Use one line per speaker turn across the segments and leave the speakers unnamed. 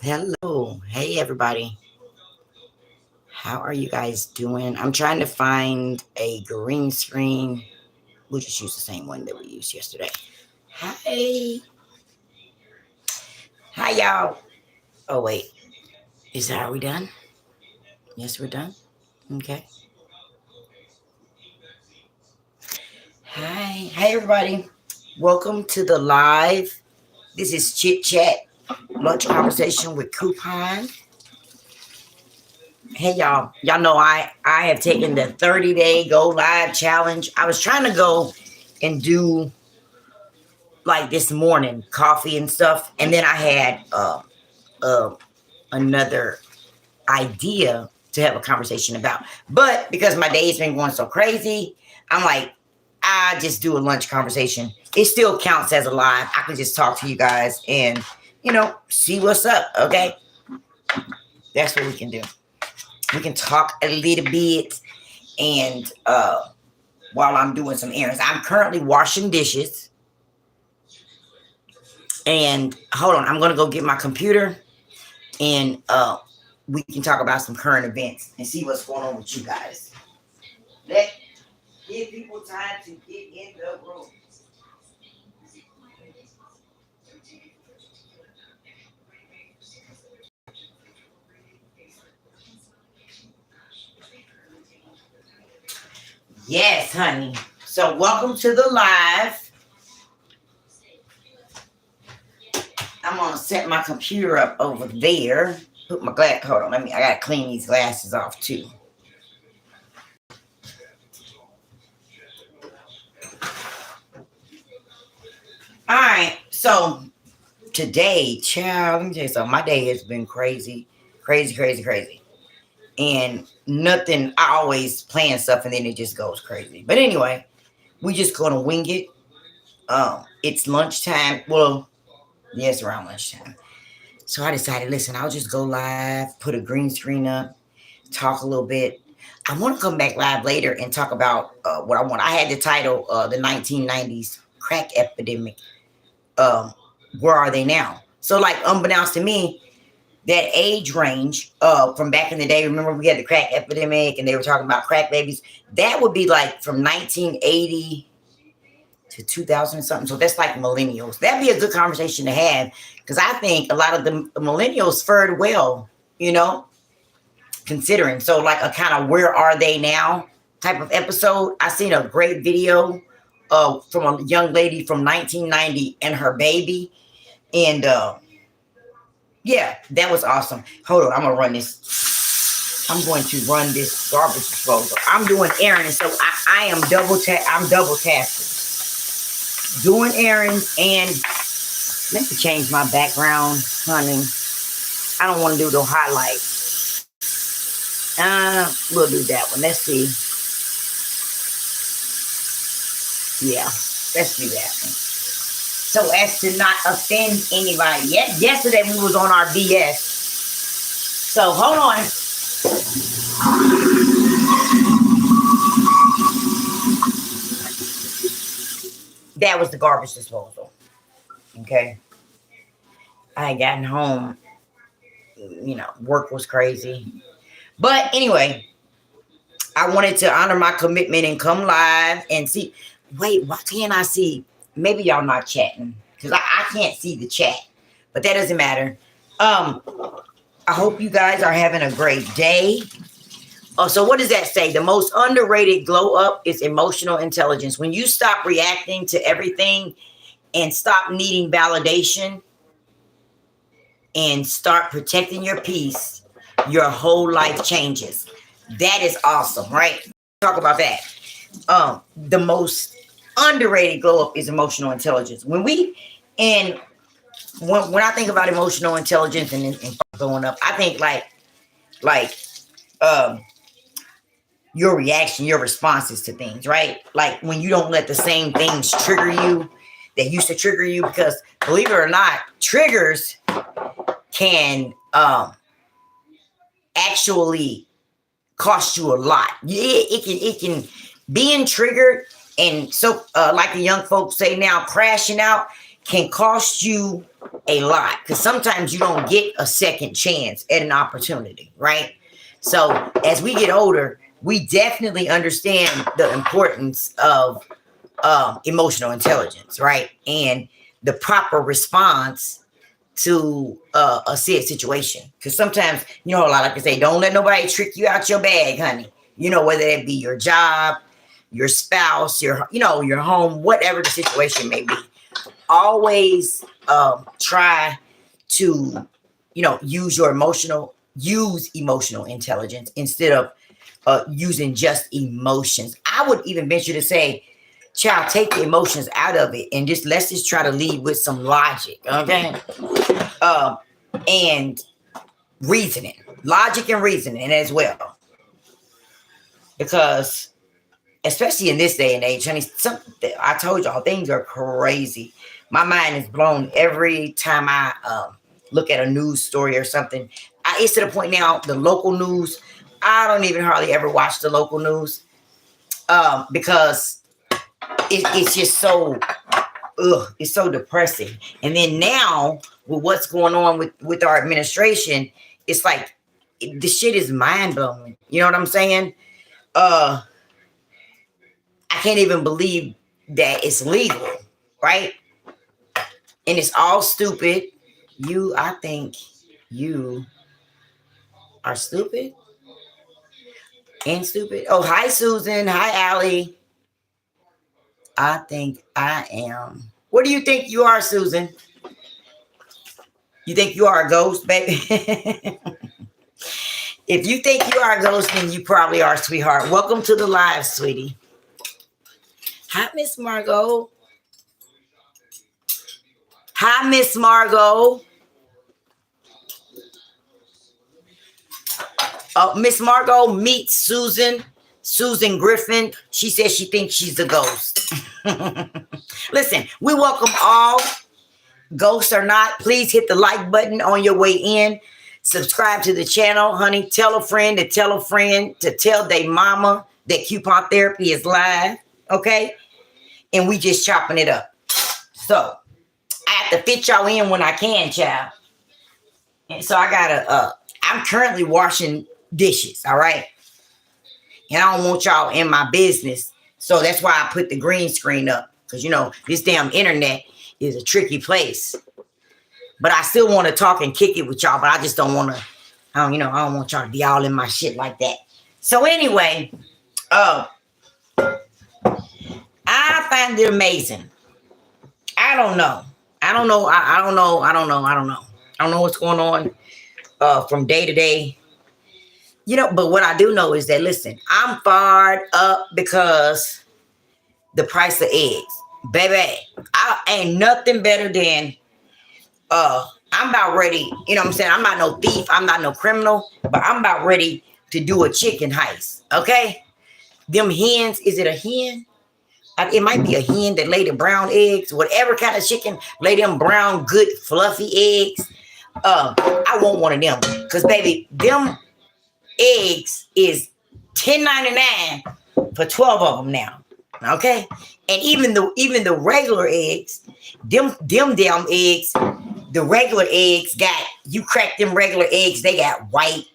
Hello. Hey, everybody. How are you guys doing? I'm trying to find a green screen. We'll just use the same one that we used yesterday. Hi. Hi, y'all. Oh, wait. Are we done? Yes, we're done. Okay. Hi. Hi, everybody. Welcome to the live. This is Chit Chat Lunch Conversation with Coupon. Hey, y'all. Y'all know I have taken the 30-day go live challenge. I was trying to go and do like this morning coffee and stuff, and then I had another idea to have a conversation about, but because my day's been going so crazy, I'm like, I just do a lunch conversation. It still counts as a live. I can just talk to you guys and see what's up. Okay, that's what we can do. We can talk a little bit, and while I'm doing some errands, I'm currently washing dishes. And hold on, I'm gonna go get my computer, and we can talk about some current events and see what's going on with you guys. Give people time to get in the room. Yes, honey. So welcome to the live. I'm gonna set my computer up over there. Put my glass. Hold on. I gotta clean these glasses off too. All right. So today, child, let me tell you something. My day has been crazy. And nothing. I always plan stuff and then it just goes crazy. But anyway, we just gonna wing it. It's lunchtime. Well, yeah, it's around lunchtime. So I decided, listen, I'll just go live, put a green screen up, talk a little bit. I want to come back live later and talk about what I want. I had the title, the 1990s crack epidemic. Where are they now? So, like, unbeknownst to me, that age range from back in the day, remember we had the crack epidemic and they were talking about crack babies? That would be like from 1980 to 2000 and something. So that's like millennials. That'd be a good conversation to have, because I think a lot of the millennials fared well, considering. So like a kind of where are they now type of episode. I seen a great video from a young lady from 1990 and her baby. And yeah, that was awesome. Hold on, I'm going to run this. I'm going to run this garbage disposal. I'm doing errands, so I am double tasking. Doing errands, and let me change my background, honey. I don't want to do the highlight. We'll do that one. Let's see. Yeah, let's do that one. So as to not offend anybody. Yesterday we was on our BS. So hold on. That was the garbage disposal. Okay. I had gotten home. Work was crazy. But anyway, I wanted to honor my commitment and come live and see. Wait, why can't I see? Maybe y'all not chatting, because I can't see the chat. But that doesn't matter. I hope you guys are having a great day. Oh, so what does that say? The most underrated glow up is emotional intelligence. When you stop reacting to everything and stop needing validation and start protecting your peace, your whole life changes. That is awesome, right? Talk about that. The most underrated glow up is emotional intelligence. When I think about emotional intelligence and going up, I think like your reaction, your responses to things, right? Like when you don't let the same things trigger you that used to trigger you, because believe it or not, triggers can actually cost you a lot. It can being triggered, and so like the young folks say now, crashing out can cost you a lot, because sometimes you don't get a second chance at an opportunity, right? So as we get older, we definitely understand the importance of emotional intelligence, right? And the proper response to a said situation. Because sometimes, you know, like I say, don't let nobody trick you out your bag, honey. You know, whether it be your job, your spouse, your, you know, your home, whatever the situation may be. Always try to, you know, use emotional intelligence instead of using just emotions. I would even venture to say, child, take the emotions out of it and just let's just try to lead with some logic, okay? And reasoning, logic and reasoning as well, because especially in this day and age, honey, I told y'all things are crazy. My mind is blown every time I look at a news story or something. It's to the point now, the local news, I don't even hardly ever watch the local news because it's just so, it's so depressing. And then now with what's going on with our administration, it's like the shit is mind blowing. You know what I'm saying? I can't even believe that it's legal, right? And it's all stupid. I think you are stupid and stupid. Oh, hi, Susan. Hi, Allie. I think I am. What do you think you are, Susan? You think you are a ghost, baby? If you think you are a ghost, then you probably are, sweetheart. Welcome to the live, sweetie. Hi, Miss Margot. Hi, Miss Margot. Miss Margot meets Susan Griffin. She says she thinks she's a ghost. Listen, we welcome all, ghosts or not. Please hit the like button on your way in. Subscribe to the channel, honey. Tell a friend to tell a friend to tell their mama that Coupon Therapy is live, okay? And we just chopping it up. So I have to fit y'all in when I can, child. And so I gotta, I'm currently washing dishes, all right? And I don't want y'all in my business. So that's why I put the green screen up. Because, you know, this damn internet is a tricky place. But I still want to talk and kick it with y'all. But I just don't want to, I don't want y'all to be all in my shit like that. So anyway, I find it amazing. I don't know. I don't know what's going on from day to day. You know, but what I do know is that, listen, I'm fired up because the price of eggs. Baby, I ain't nothing better than, I'm about ready, you know what I'm saying? I'm not no thief, I'm not no criminal, but I'm about ready to do a chicken heist, okay? Them hens, is it a hen? It might be a hen that lay the brown eggs, whatever kind of chicken, lay them brown, good, fluffy eggs. I want one of them, because, baby, them eggs is $10.99 for 12 of them now. Okay, and even the regular eggs, them damn eggs, the regular eggs got, you crack them regular eggs, they got white.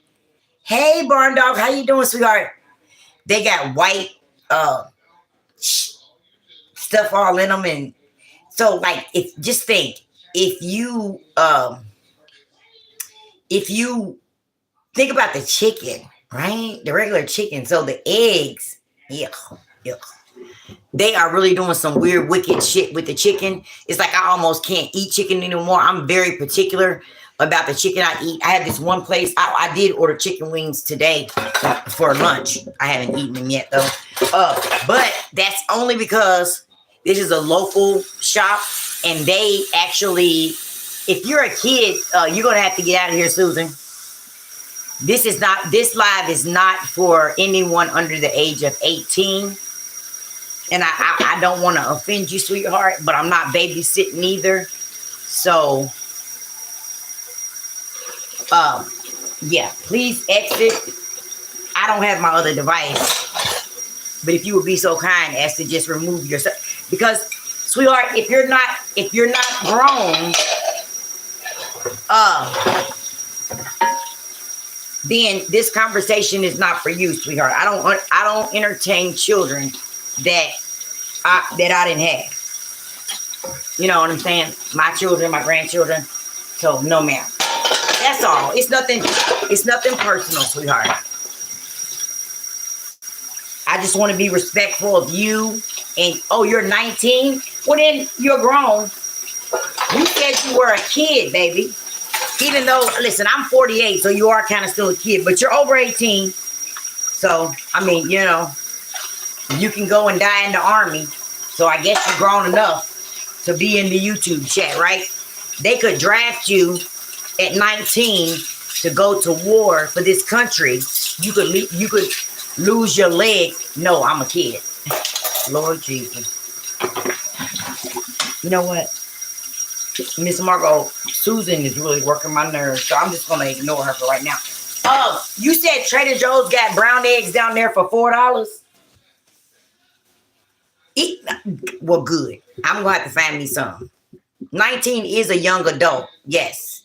Hey, barn dog, how you doing, sweetheart? They got white stuff all in them, and so like, just think, if you think about the chicken, right? The regular chicken. So the eggs, yeah. They are really doing some weird, wicked shit with the chicken. It's like I almost can't eat chicken anymore. I'm very particular about the chicken I eat. I have this one place. I did order chicken wings today for lunch. I haven't eaten them yet, though. But that's only because this is a local shop, and they actually, if you're a kid, you're going to have to get out of here, Susan. This live is not for anyone under the age of 18. And I don't want to offend you, sweetheart, but I'm not babysitting either. So, yeah, please exit. I don't have my other device. But if you would be so kind as to just remove yourself. Because, sweetheart, if you're not grown, Then this conversation is not for you, sweetheart. I don't entertain children that I didn't have. You know what I'm saying? My children, my grandchildren. So no, ma'am. That's all. It's nothing personal, sweetheart. I just want to be respectful of you. And oh, you're 19? Well, then you're grown. You said you were a kid, baby. Even though, listen, I'm 48, so you are kind of still a kid, but you're over 18. So, I mean, you know, you can go and die in the army. So I guess you're grown enough to be in the YouTube chat, right? They could draft you at 19 to go to war for this country. You could lose your leg. No, I'm a kid. Lord Jesus. You know what? Miss Margot, Susan is really working my nerves, so I'm just going to ignore her for right now. You said Trader Joe's got brown eggs down there for $4? Well, good. I'm going to have to find me some. 19 is a young adult, yes.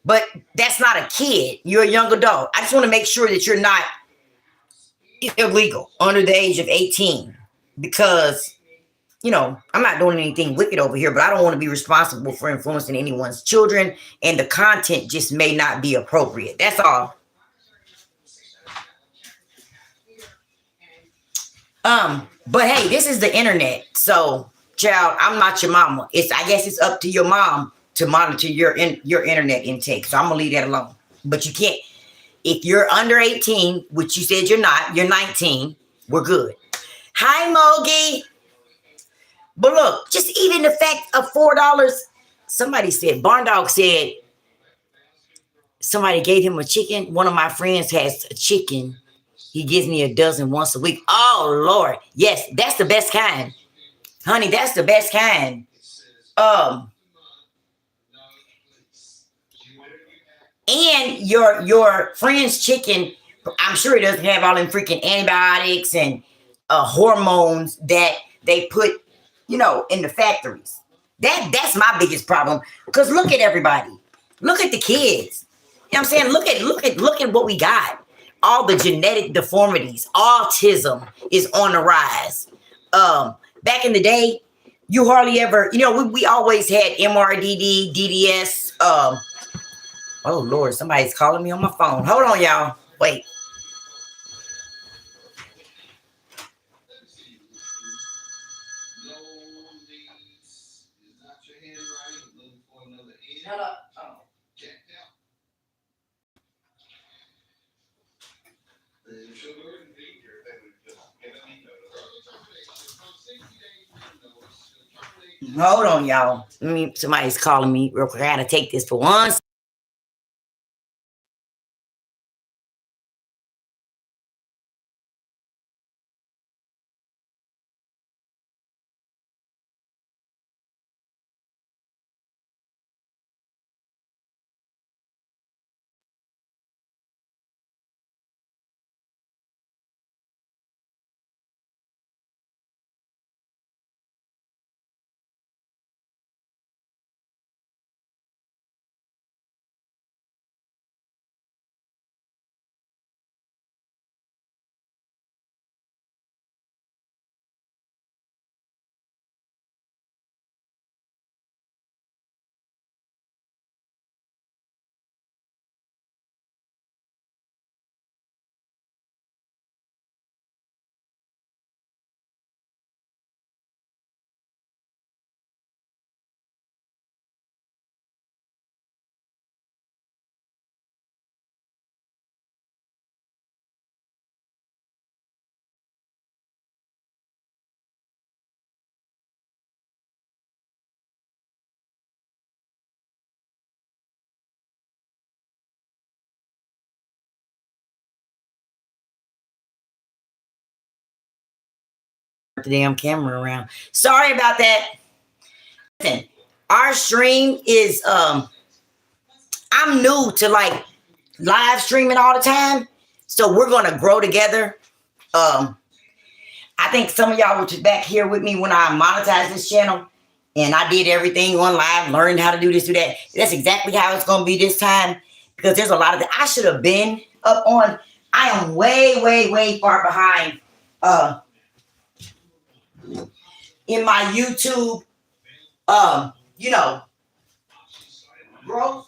But that's not a kid. You're a young adult. I just want to make sure that you're not illegal under the age of 18 because... You know, I'm not doing anything wicked over here, but I don't want to be responsible for influencing anyone's children, and the content just may not be appropriate. That's all. But hey, this is the internet, so child, I'm not your mama. I guess it's up to your mom to monitor your internet intake. So I'm gonna leave that alone. But you can't, if you're under 18, which you said you're not, you're 19, we're good. Hi, Mogi. But look, just even the fact of $4, somebody said, Barn Dog said, somebody gave him a chicken. One of my friends has a chicken. He gives me a dozen once a week. Oh, Lord. Yes, that's the best kind. Honey, that's the best kind. And your friend's chicken, I'm sure it doesn't have all them freaking antibiotics and hormones that they put, you know, in the factories. That's my biggest problem. Because look at everybody. Look at the kids. You know what I'm saying? Look at what we got. All the genetic deformities. Autism is on the rise. Back in the day, you hardly ever, you know, we always had MRDD, DDS. Oh, Lord, somebody's calling me on my phone. Hold on, y'all. Wait. Shut up. Oh. Hold on, y'all. Somebody's calling me real quick. I gotta take this for once. The damn camera around. Sorry about that. Listen, our stream is I'm new to like live streaming all the time, so we're gonna grow together. I think some of y'all were back here with me when I monetized this channel. And I did everything on live, learned how to do this, do that. That's exactly how it's going to be this time, because there's a lot of that I should have been up on. I am way, way, way far behind in my YouTube, you know, growth.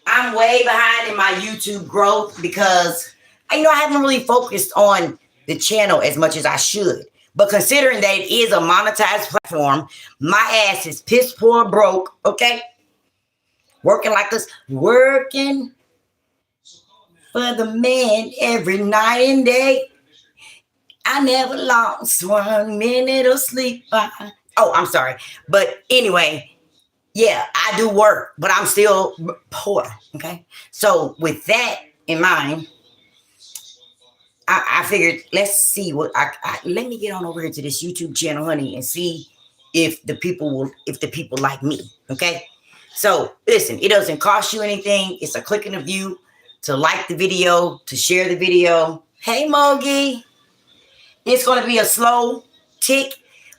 I'm way behind in my YouTube growth because I haven't really focused on the channel as much as I should. But considering that it is a monetized platform, my ass is piss poor broke, okay? Working like this, working for the man every night and day. I never lost 1 minute of sleep. Oh, I'm sorry. But anyway, yeah, I do work, but I'm still poor, okay? So with that in mind, I figured, let's see what let me get on over here to this YouTube channel, honey, and see if the people like me, okay? So listen, it doesn't cost you anything. It's a click in the view to like the video, to share the video. Hey, Mogi. It's going to be a slow tick,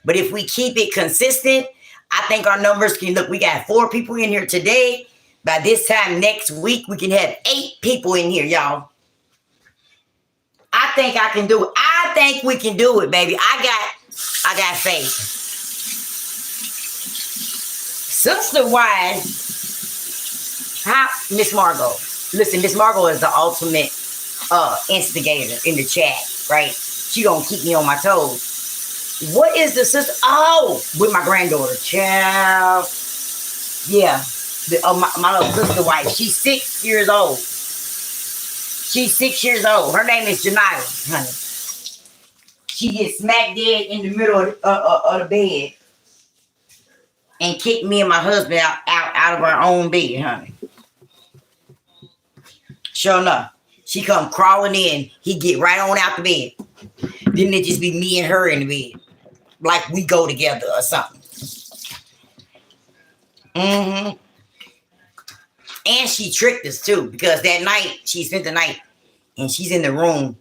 but if we keep it consistent, I think our numbers can look. We got 4 people in here today. By this time next week, we can have 8 people in here, y'all. I think I can do it. I think we can do it, baby. I got faith. Sister wise, how Miss Margot? Listen, Miss Margot is the ultimate instigator in the chat, right? She gonna keep me on my toes. What is the sister? Oh, with my granddaughter, child. Yeah, my little sister wife. She's 6 years old. She's 6 years old. Her name is Janila, honey. She gets smack dead in the middle of the bed and kicked me and my husband out of our own bed, honey. Sure enough, she come crawling in. He get right on out the bed. Then it just be me and her in the bed, like we go together or something. Mm-hmm. And she tricked us too, because that night she spent the night and she's in the room,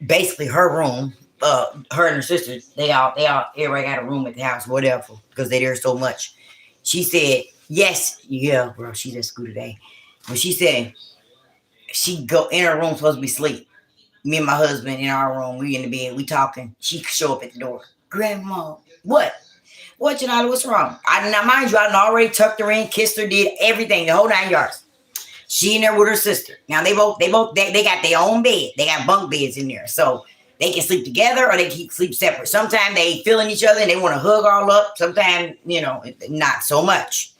basically her room. Her and her sisters, everybody got a room at the house, whatever, because they there so much. She said, yes, yeah, bro, she's at school today. But she said she go in her room supposed to be asleep. Me and my husband in our room, we in the bed, we talking. She show up at the door. Grandma, what? What, Janila, what's wrong? Now, mind you, I already tucked her in, kissed her, did everything, the whole 9 yards. She in there with her sister. Now, they got their own bed. They got bunk beds in there. So they can sleep together or they can sleep separate. Sometimes they feeling each other and they want to hug all up. Sometimes, not so much.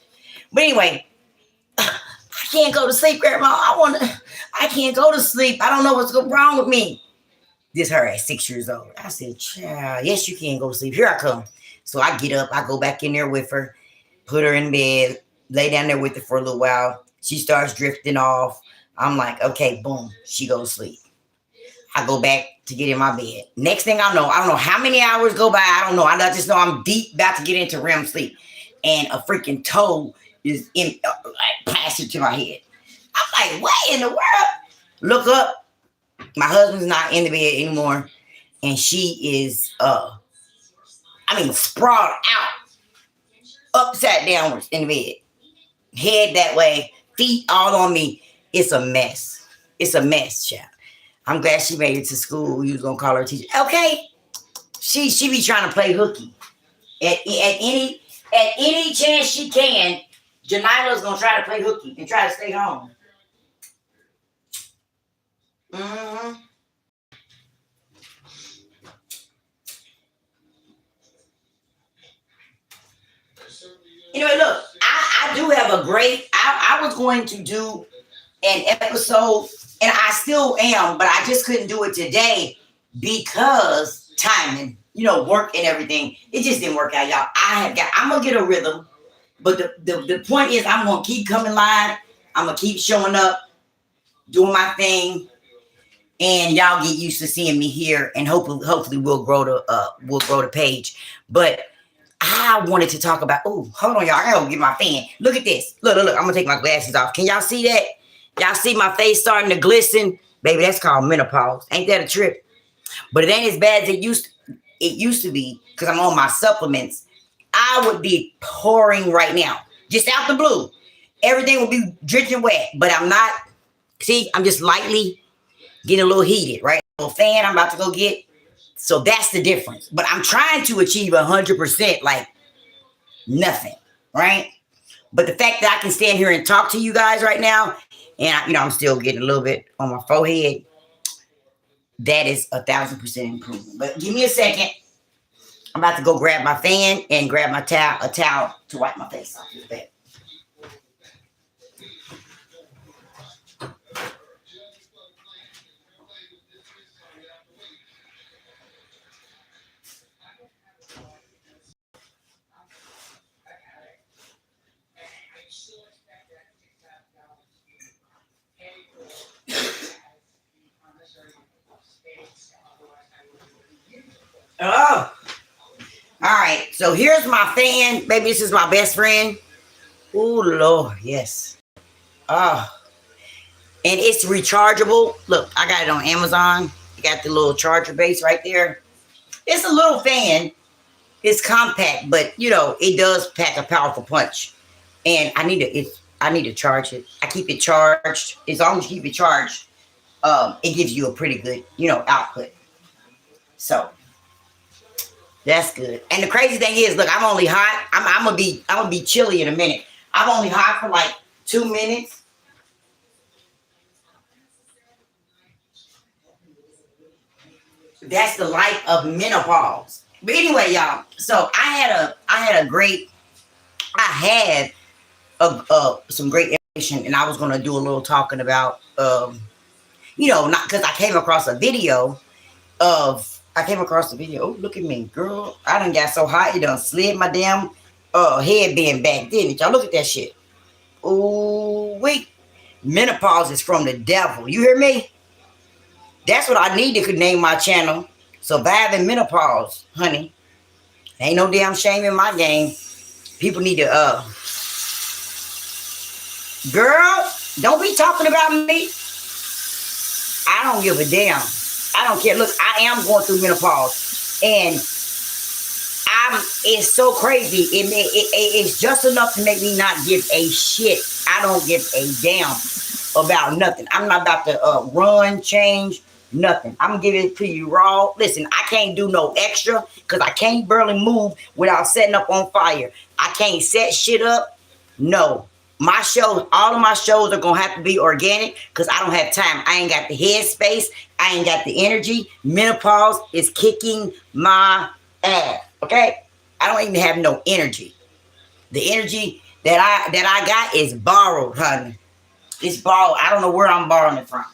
But anyway, I can't go to sleep, Grandma. I can't go to sleep. I don't know what's wrong with me. This her at 6 years old. I said, child, yes, you can go to sleep. Here I come. So I get up, I go back in there with her, put her in bed, lay down there with her for a little while. She starts drifting off. I'm like, okay, boom, she goes to sleep. I go back to get in my bed. Next thing I don't know how many hours go by. I don't know. I just know I'm deep about to get into REM sleep. And a freaking toe is plastered to my head. I'm like, what in the world? Look up. My husband's not in the bed anymore. And she is, sprawled out, upside downwards in the bed. Head that way, feet all on me. It's a mess. It's a mess, child. I'm glad she made it to school. We was gonna call her teacher. Okay. She be trying to play hooky. At any chance she can, Janila's gonna try to play hooky and try to stay home. Mm-hmm. Anyway, look, I do have a great, I was going to do an episode, and I still am, but I just couldn't do it today because timing, work and everything. It just didn't work out, y'all. I'm going to get a rhythm, but the point is I'm going to keep coming live. I'm going to keep showing up, doing my thing, and y'all get used to seeing me here, and hopefully we'll grow the page. But I wanted to talk about, hold on, y'all. I gotta get my fan. Look at this. Look. I'm gonna take my glasses off. Can y'all see that? Y'all see my face starting to glisten Baby, that's called menopause. Ain't that a trip? But it ain't as bad as it used to be, because I'm on my supplements. I would be pouring right now, just out the blue. Everything would be drenching wet, but I'm not. See, I'm just lightly getting a little heated, right? A little fan I'm about to go get. So that's the difference. But I'm trying to achieve 100%, like nothing, right? But the fact that I can stand here and talk to you guys right now, and I'm still getting a little bit on my forehead, that is 1,000% improvement. But give me a second. I'm about to go grab my fan and grab my a towel to wipe my face off this bed. Oh, all right. So here's my fan. Baby, this is my best friend. Oh, Lord, yes. Oh, and it's rechargeable. Look, I got it on Amazon. You got the little charger base right there. It's a little fan. It's compact, but it does pack a powerful punch. And I need to charge it. I keep it charged. As long as you keep it charged, it gives you a pretty good, output. So that's good. And the crazy thing is, look, I'm only hot. I'm gonna be chilly in a minute. I'm only hot for like 2 minutes. That's the life of menopause. But anyway, y'all. So I had some great information, and I was gonna do a little talking about, not because I came across a video. Oh, look at me, girl. I done got so hot, it done slid my damn headband back, didn't it? Y'all look at that shit. Oh, wait. Menopause is from the devil. You hear me? That's what I need to name my channel. Surviving Menopause, honey. Ain't no damn shame in my game. People need to, girl, don't be talking about me. I don't give a damn. I don't care. Look, I am going through menopause, and it's so crazy. It's just enough to make me not give a shit. I don't give a damn about nothing. I'm not about to run, change, nothing. I'm gonna give it to you raw. Listen, I can't do no extra because I can't barely move without setting up on fire. I can't set shit up. No. My shows, all of my shows are gonna have to be organic because I don't have time. I ain't got the headspace. I ain't got the energy. Menopause is kicking my ass. Okay, I don't even have no energy. The energy that I got is borrowed, honey. It's borrowed. I don't know where I'm borrowing it from.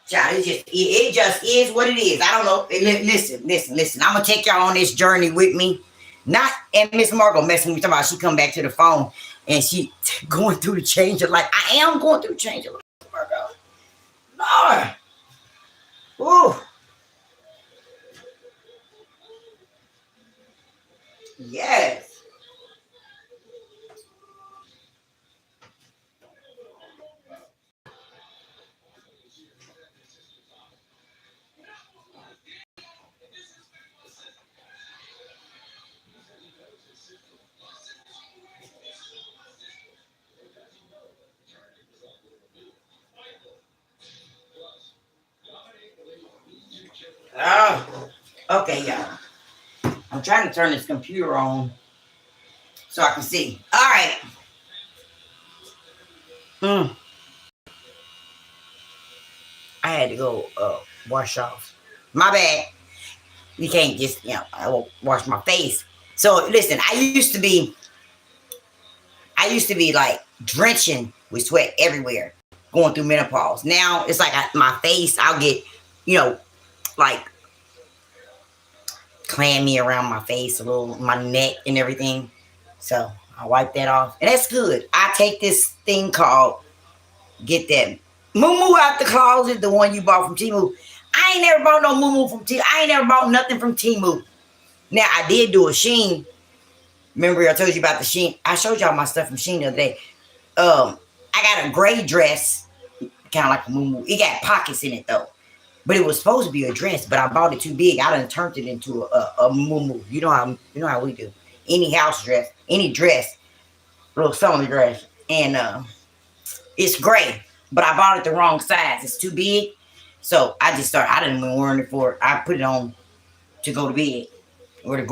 Child, it just is what it is. I don't know. Listen. I'm gonna take y'all on this journey with me. Not and Miss Margot messing with me talking about she come back to the phone and she going through the change of life. I am going through the change of life, Margot. Lord. Ooh. Yes. Oh, okay, y'all. I'm trying to turn this computer on so I can see. All right. I had to go wash off. My bad. You can't just, I will wash my face. So listen, I used to be like drenching with sweat everywhere, going through menopause. Now it's like my face, I'll get, like clammy around my face, a little, my neck and everything. So I wipe that off, and that's good. I take this thing called, get that moo out the closet, the one you bought from Temu. I ain't never bought no moo from Temu. I ain't never bought nothing from Temu. Now I did do a Sheen. Remember I told you about the Shein? I showed y'all my stuff from Shein the other day. I got a gray dress, kind of like a muumuu. It got pockets in it though. But it was supposed to be a dress, but I bought it too big. I done turned it into a muumuu. You know how we do. Any house dress, any dress, little summer dress. And it's gray. But I bought it the wrong size. It's too big. So I didn't even wear it for it. I put it on to go to bed or to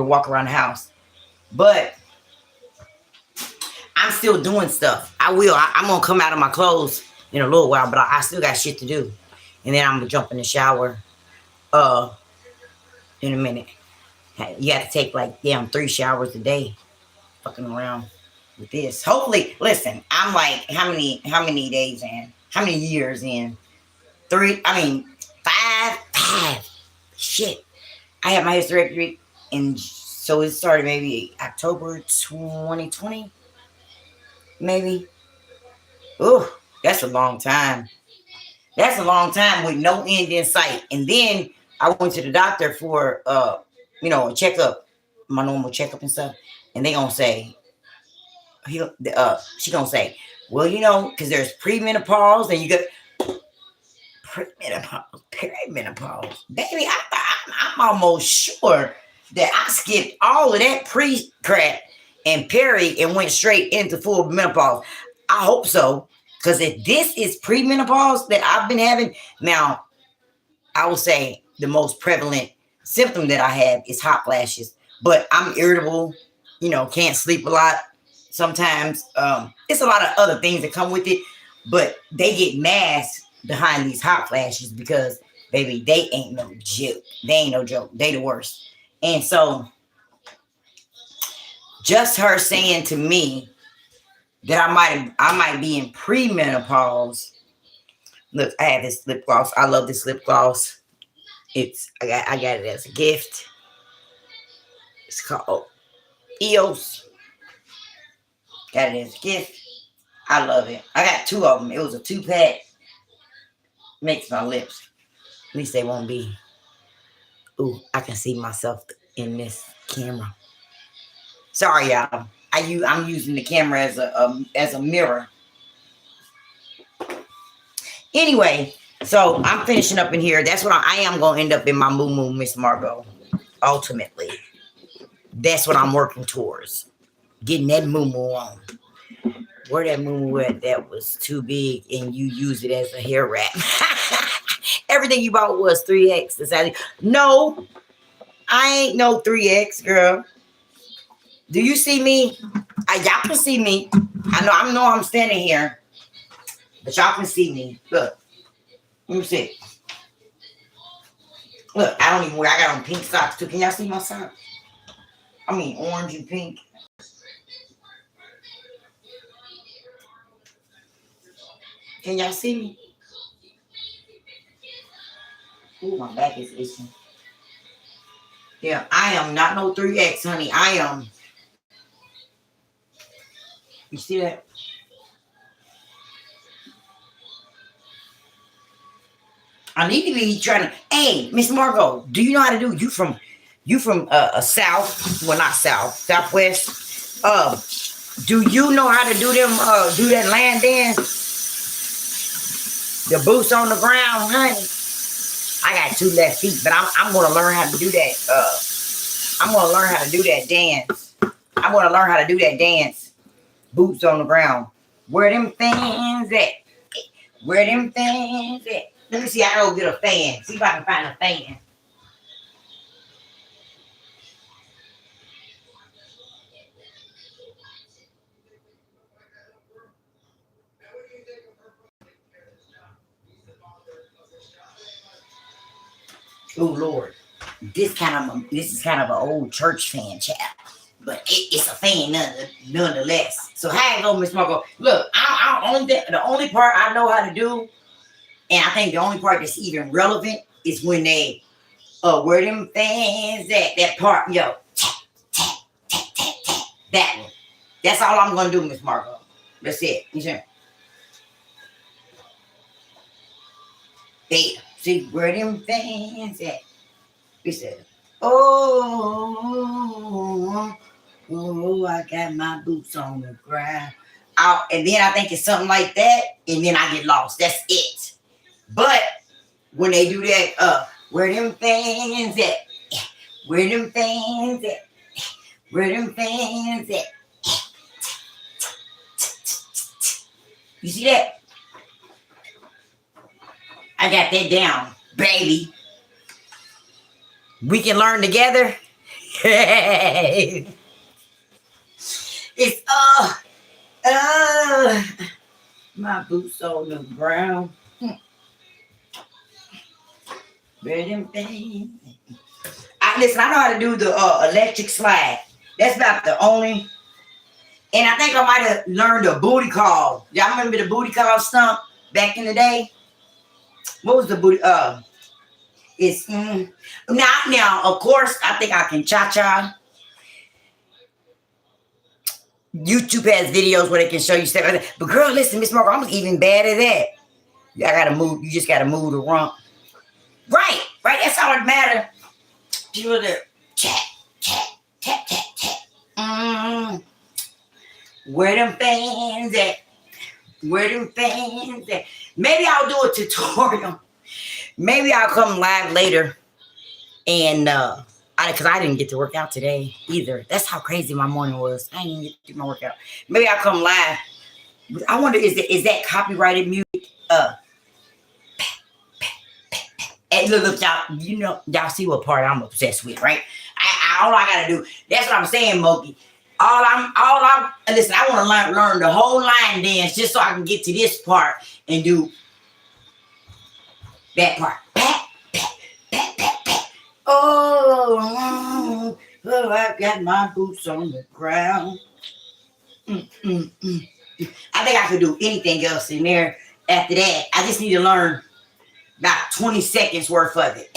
walk around the house. But I'm still doing stuff. I'm gonna come out of my clothes in a little while, but I still got shit to do. And then I'm gonna jump in the shower in a minute. You have to take like 3 showers a day fucking around with this. Hopefully, listen, I'm like how many days in? How many years in? 3, I mean 5. Shit. I had my hysterectomy, and so it started maybe October 2020. Maybe. Ooh, that's a long time. That's a long time with no end in sight. And then I went to the doctor for a checkup, my normal checkup and stuff. And they gonna say, she gonna say, well, because there's premenopause and you got perimenopause. Baby, I'm almost sure that I skipped all of that pre-crap and peri and went straight into full menopause. I hope so, because if this is premenopause that I've been having, now I would say the most prevalent symptom that I have is hot flashes, but I'm irritable, can't sleep a lot sometimes. It's a lot of other things that come with it, but they get masked behind these hot flashes because, baby, they ain't no joke. They ain't no joke. They the worst. And so just her saying to me that I might be in premenopause. Look, I have this lip gloss. I love this lip gloss. I got it as a gift. It's called EOS. Got it as a gift. I love it. I got 2 of them. It was a 2-pack. Makes my lips. At least they won't be. Ooh, I can see myself in this camera. Sorry, y'all. I'm using the camera as a mirror. Anyway, so I'm finishing up in here. That's what I am going to end up in my muumuu, Miss Margot. Ultimately, that's what I'm working towards. Getting that muumuu on. Where that muumuu at that was too big and you use it as a hair wrap. Everything you bought was 3X. No, I ain't no 3X, girl. Do you see me? Y'all can see me. I know I'm standing here, but y'all can see me. Look. Let me see. Look, I don't even wear. I got on pink socks too. Can y'all see my socks? I mean, orange and pink. Can y'all see me? Ooh, my back is itching. Yeah, I am not no 3X, honey. I am. You see that? I need to be trying to. Hey, Miss Margot, do you know how to do? You from South? Well, not South, Southwest. Do you know how to do them? Do that land dance? The boots on the ground, honey. I got 2 left feet, but I'm gonna learn how to do that. I'm gonna learn how to do that dance. I'm gonna learn how to do that dance. Boots on the ground. Where them fans at? Where them fans at? Let me see. I gotta go get a fan. See if I can find a fan. Oh Lord, this is kind of an old church fan, chat, but it's a fan nonetheless. So how you go, Miss Marco? Look, the only part I know how to do, and I think the only part that's even relevant is when they where them fans at, that part, yo, tap, tap, tap, tap, tap, that one. That's all I'm gonna do, Miss Marco. That's it. You see? There. See where them fans at? He said, oh, Oh, I got my boots on the ground. And then I think it's something like that, and then I get lost. That's it. But when they do that, where them fans at? Where them fans at? Where them fans at? You see that? I got that down, baby. We can learn together. It's my boots on the ground. Where them fans? Listen, I know how to do the electric slide. That's about the only. And I think I might have learned a booty call. Y'all remember the booty call stump back in the day? What was the booty? It's now. Of course, I think I can cha-cha. YouTube has videos where they can show you stuff like that. But girl, listen, Miss Margaret, I'm even bad at that. You gotta move. You just gotta move the rump. Right. That's all that matters. People that tap. Where them fans at? Where them fans at? Maybe I'll do a tutorial. Maybe I'll come live later. And because I didn't get to work out today either. That's how crazy my morning was. I didn't get to do my workout. Maybe I'll come live. I wonder, is that copyrighted music? And look, y'all, y'all see what part I'm obsessed with, right? All I gotta do. That's what I'm saying, Moki. Listen, I want to learn the whole line dance just so I can get to this part and do that part. Oh, I've got my boots on the ground. I think I could do anything else in there after that. I just need to learn about 20 seconds worth of it.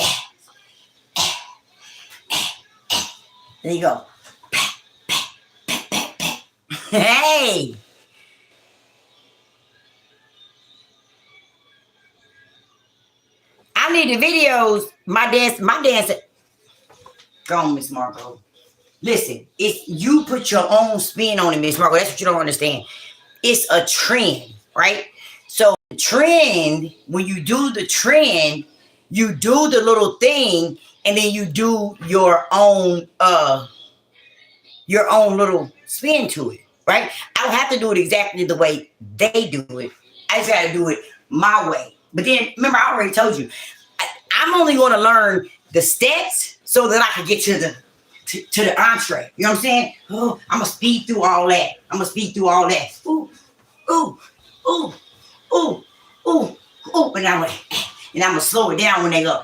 There you go. Hey. I need the videos. My dance. Go on, Miss Margot. Listen, it's you put your own spin on it, Miss Margot. That's what you don't understand. It's a trend, right? So the trend, when you do the trend, you do the little thing, and then you do your own little spin to it, right? I don't have to do it exactly the way they do it. I just got to do it my way. But then, remember, I already told you, I'm only going to learn the steps so that I can get to the entree. You know what I'm saying? Oh, I'm going to speed through all that. Ooh, ooh, ooh, ooh, ooh, ooh. And I'm going to slow it down when they go.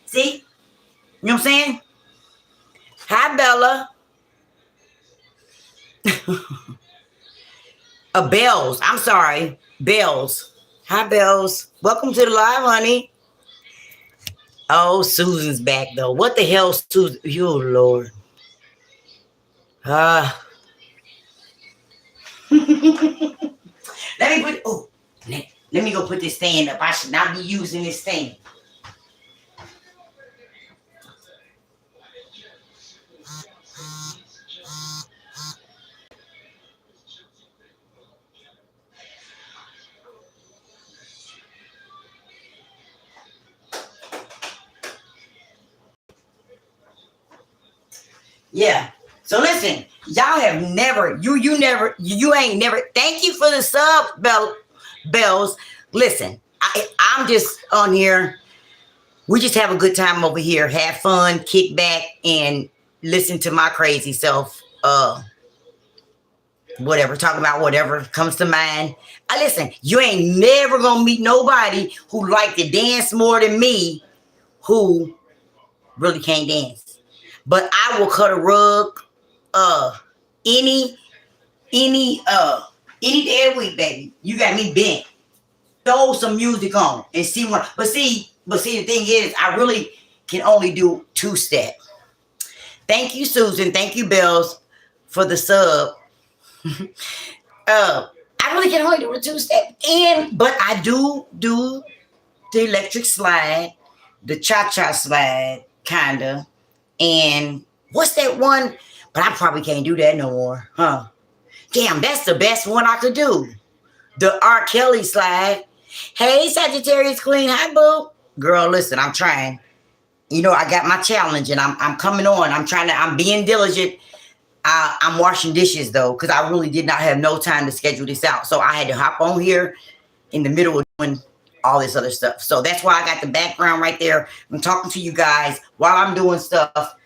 See? You know what I'm saying? Hi, Bella. Bells. I'm sorry. Bells. Hi, Bells. Welcome to the live, honey. Oh, Susan's back, though. What the hell, Susan? Oh, Lord. Let me go put this stand up. I should not be using this thing. Yeah. So listen, y'all have never, you ain't never. Thank you for the sub, Bells. Listen, I'm just on here. We just have a good time over here, have fun, kick back, and listen to my crazy self. Whatever, talk about whatever comes to mind. Listen, you ain't never gonna meet nobody who like to dance more than me, who really can't dance. But I will cut a rug any day of the week, baby. You got me bent. Throw some music on and see what. But see, the thing is, I really can only do two-step. Thank you, Susan. Thank you, Bells, for the sub. I really can only do a two-step, but I do the electric slide. the cha-cha slide, kinda. And what's that one? But I probably can't do that no more, huh? Damn, that's the best one I could do. The R. Kelly slide. Hey, Sagittarius Queen. Hi, boo. Girl, listen, I'm trying. You know, I got my challenge and I'm coming on. I'm being diligent. I'm washing dishes though, because I really did not have no time to schedule this out. So I had to hop on here in the middle of doing all this other stuff. So that's why I got the background right there. I'm talking to you guys while I'm doing stuff.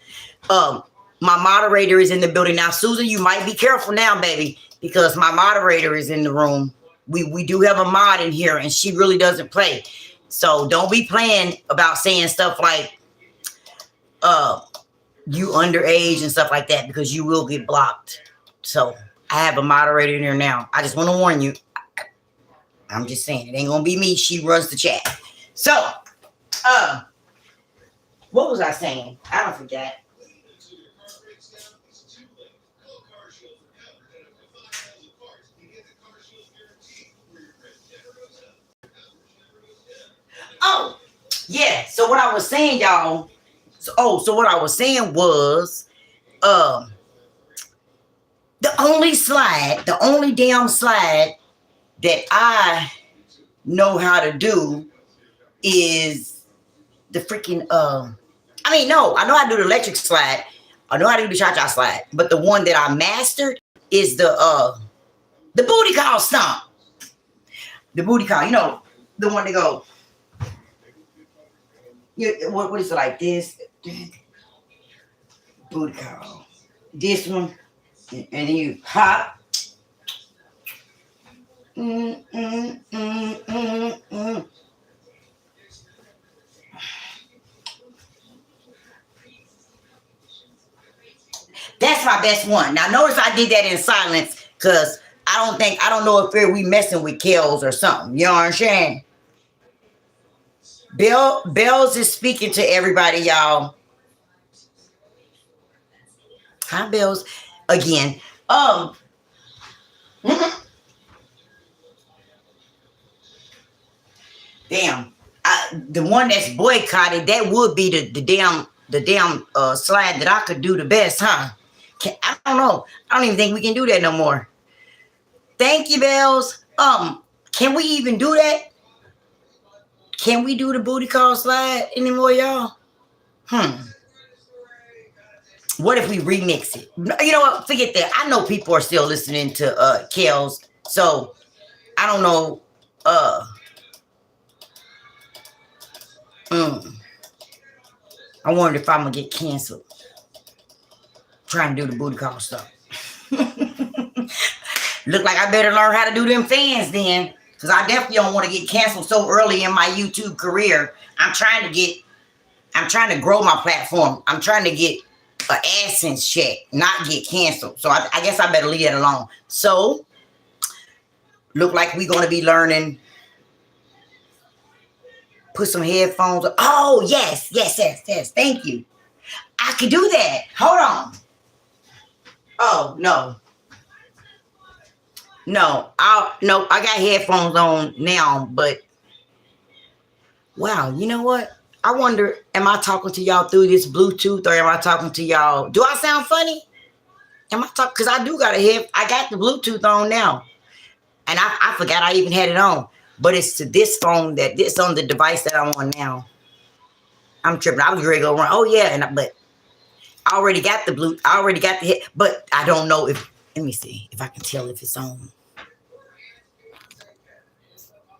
My moderator is in the building now. Susan, you might be careful now, baby, because my moderator is in the room. We do have a mod in here, and she really doesn't play. So don't be playing about saying stuff like you underage and stuff like that, because you will get blocked. So I have a moderator in here now. I just want to warn you. I'm just saying, it ain't gonna be me. She runs the chat. So, what was I saying? I don't forget. Oh, yeah. So what I was saying, y'all. So what I was saying was, the only damn slide that I know how to do is the freaking no, I know how to do the electric slide. I know how to do the cha-cha slide. But the one that I mastered is the booty call stomp. The booty call, you know, the one that go. What is it like this? Booty call. This one. And then you hop. That's my best one. Now notice I did that in silence because I don't know if we messing with kills or something. You know what I'm saying? Bells is speaking to everybody, y'all. Hi, Bells. Again. Damn. The one that's boycotted, that would be the damn slide that I could do the best, huh? I don't know. I don't even think we can do that no more. Thank you, Bells. Can we even do that? Can we do the booty call slide anymore, y'all? What if we remix it? You know what? Forget that. I know people are still listening to Kels, so I don't know. I wondered if I'm gonna get canceled trying to do the booty call stuff. Look like I better learn how to do them fans then, because I definitely don't want to get canceled so early in my YouTube career. I'm trying to grow my platform. I'm trying to get an AdSense check, not get canceled. So I guess I better leave that alone. So, look like we're going to be learning. Put some headphones on. Oh, yes. Thank you. I could do that. Hold on. Oh, no. No, I got headphones on now, but wow, you know what? I wonder, am I talking to y'all through this Bluetooth, or am I talking to y'all? Do I sound funny? Am I talking? Because I do got I got the Bluetooth on now. And I forgot I even had it on. But it's to this phone this on the device that I'm on now. I'm tripping. I was ready to go run. Oh yeah, but I already got the Bluetooth. I already got the hit, but I don't know if, let me see if I can tell if it's on.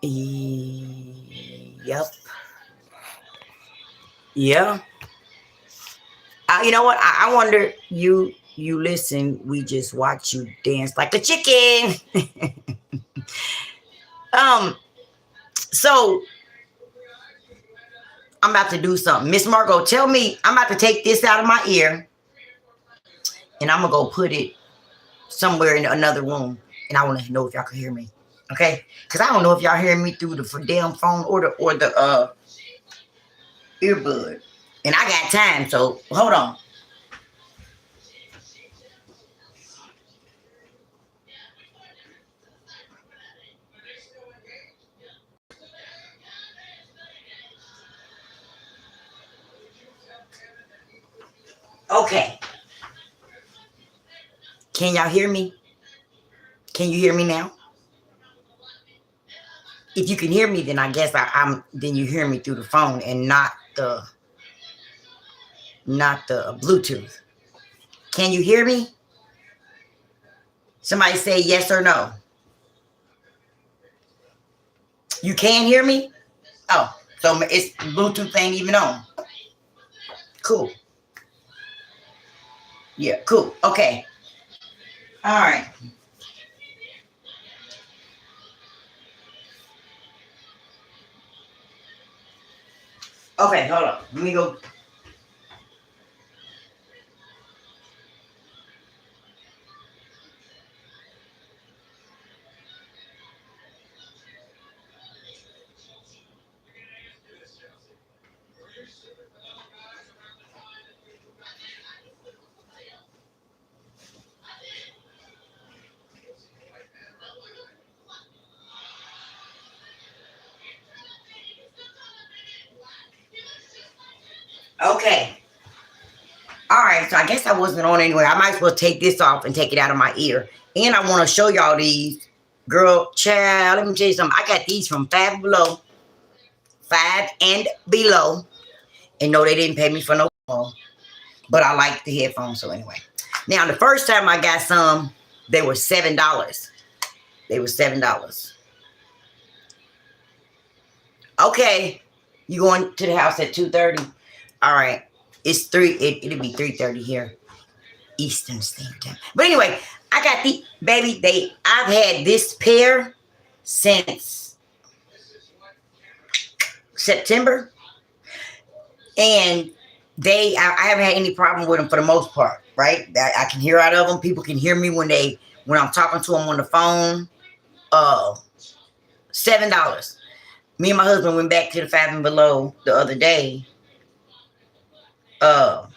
Yep. Yeah. You know what? I wonder, you listen, we just watch you dance like a chicken. So I'm about to do something. Miss Margot, tell me, I'm about to take this out of my ear and I'm gonna go put it somewhere in another room, and I want to know if y'all can hear me. Okay? Because I don't know if y'all hearing me through the damn phone or the earbud. And I got time, so hold on. Okay. Can y'all hear me? Can you hear me now? If you can hear me, then I guess then you hear me through the phone and not the Bluetooth. Can you hear me? Somebody say yes or no. You can hear me? Oh, so it's Bluetooth ain't even on. Cool. Yeah, cool. Okay. All right. Okay, hold on. Let me go. Okay. All right, so I guess I wasn't on anyway. I might as well take this off and take it out of my ear. And I want to show y'all these. Girl, child, let me tell you something. I got these from Five Below. Five and Below. And no, they didn't pay me for no phone. But I like the headphones, so anyway. Now, the first time I got some, they were $7. They were $7. Okay. You going to the house at 2:30? All right. It's 3. It'll be 3:30 here. Eastern Standard Time. But anyway, I got the baby. I've had this pair since September, and I haven't had any problem with them for the most part. Right? I can hear out of them. People can hear me when I'm talking to them on the phone. $7. Me and my husband went back to the Five and Below the other day. But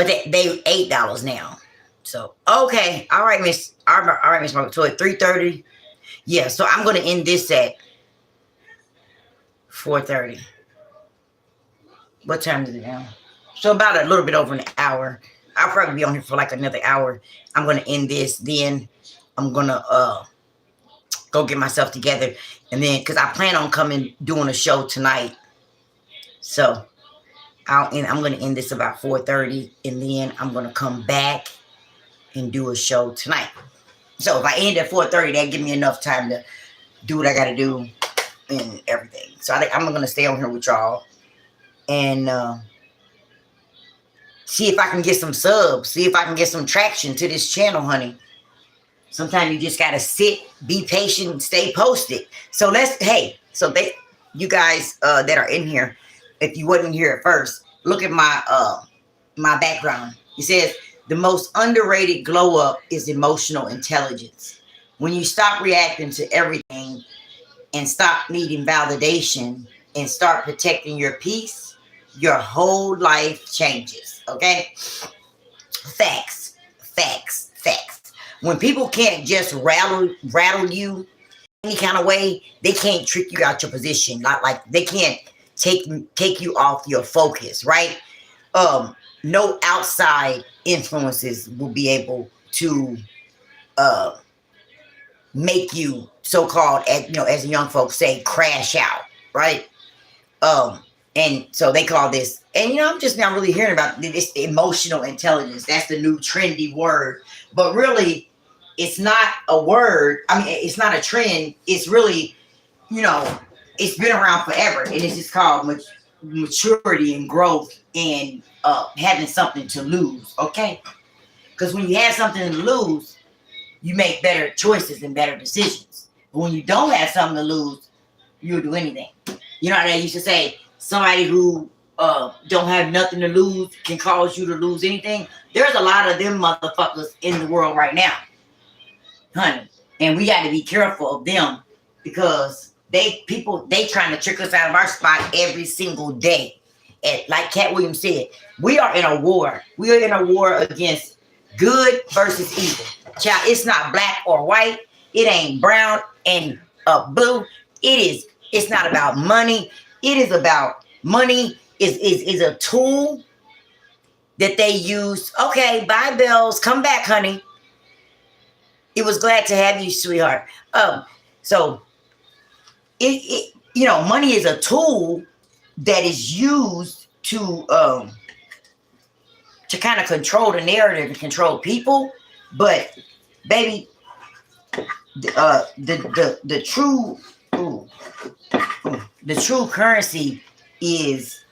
they $8 now. So okay, all right, Miss. All right, Miss Margaret. So at 3:30, yeah. So I'm gonna end this at 4:30. What time is it now? So about a little bit over an hour. I'll probably be on here for like another hour. I'm gonna end this. Then I'm gonna go get myself together, and then because I plan on doing a show tonight. So I'm going to end this about 4:30, and then I'm going to come back and do a show tonight. So if I end at 4:30, that give me enough time to do what I got to do and everything. So I'm going to stay on here with y'all and see if I can get some subs, see if I can get some traction to this channel, honey. Sometimes you just got to sit, be patient, stay posted. So you guys that are in here, if you wasn't here at first, look at my background. It says the most underrated glow up is emotional intelligence. When you stop reacting to everything and stop needing validation and start protecting your peace, your whole life changes. Okay? Facts. When people can't just rattle you any kind of way, they can't trick you out your position. Not like they can't take you off your focus, right? No outside influences will be able to make you so-called, as young folks say, crash out, right? And so they call this, and I'm just now really hearing about this emotional intelligence. That's the new trendy word, but really, it's not a word. I mean, it's not a trend. It's really, it's been around forever, and it's just called maturity and growth and having something to lose. Okay, because when you have something to lose, you make better choices and better decisions. But when you don't have something to lose, you'll do anything. You know what I used to say? Somebody who don't have nothing to lose can cause you to lose anything. There's a lot of them motherfuckers in the world right now, honey, and we got to be careful of them because they trying to trick us out of our spot every single day. And like Cat Williams said, we are in a war. We are in a war against good versus evil. Child, it's not black or white. It ain't brown and blue. It's not about money. It is about money is a tool that they use. Okay, bye, Bells. Come back, honey. It was glad to have you, sweetheart. So money is a tool that is used to kind of control the narrative and control people. But baby, the true the true currency is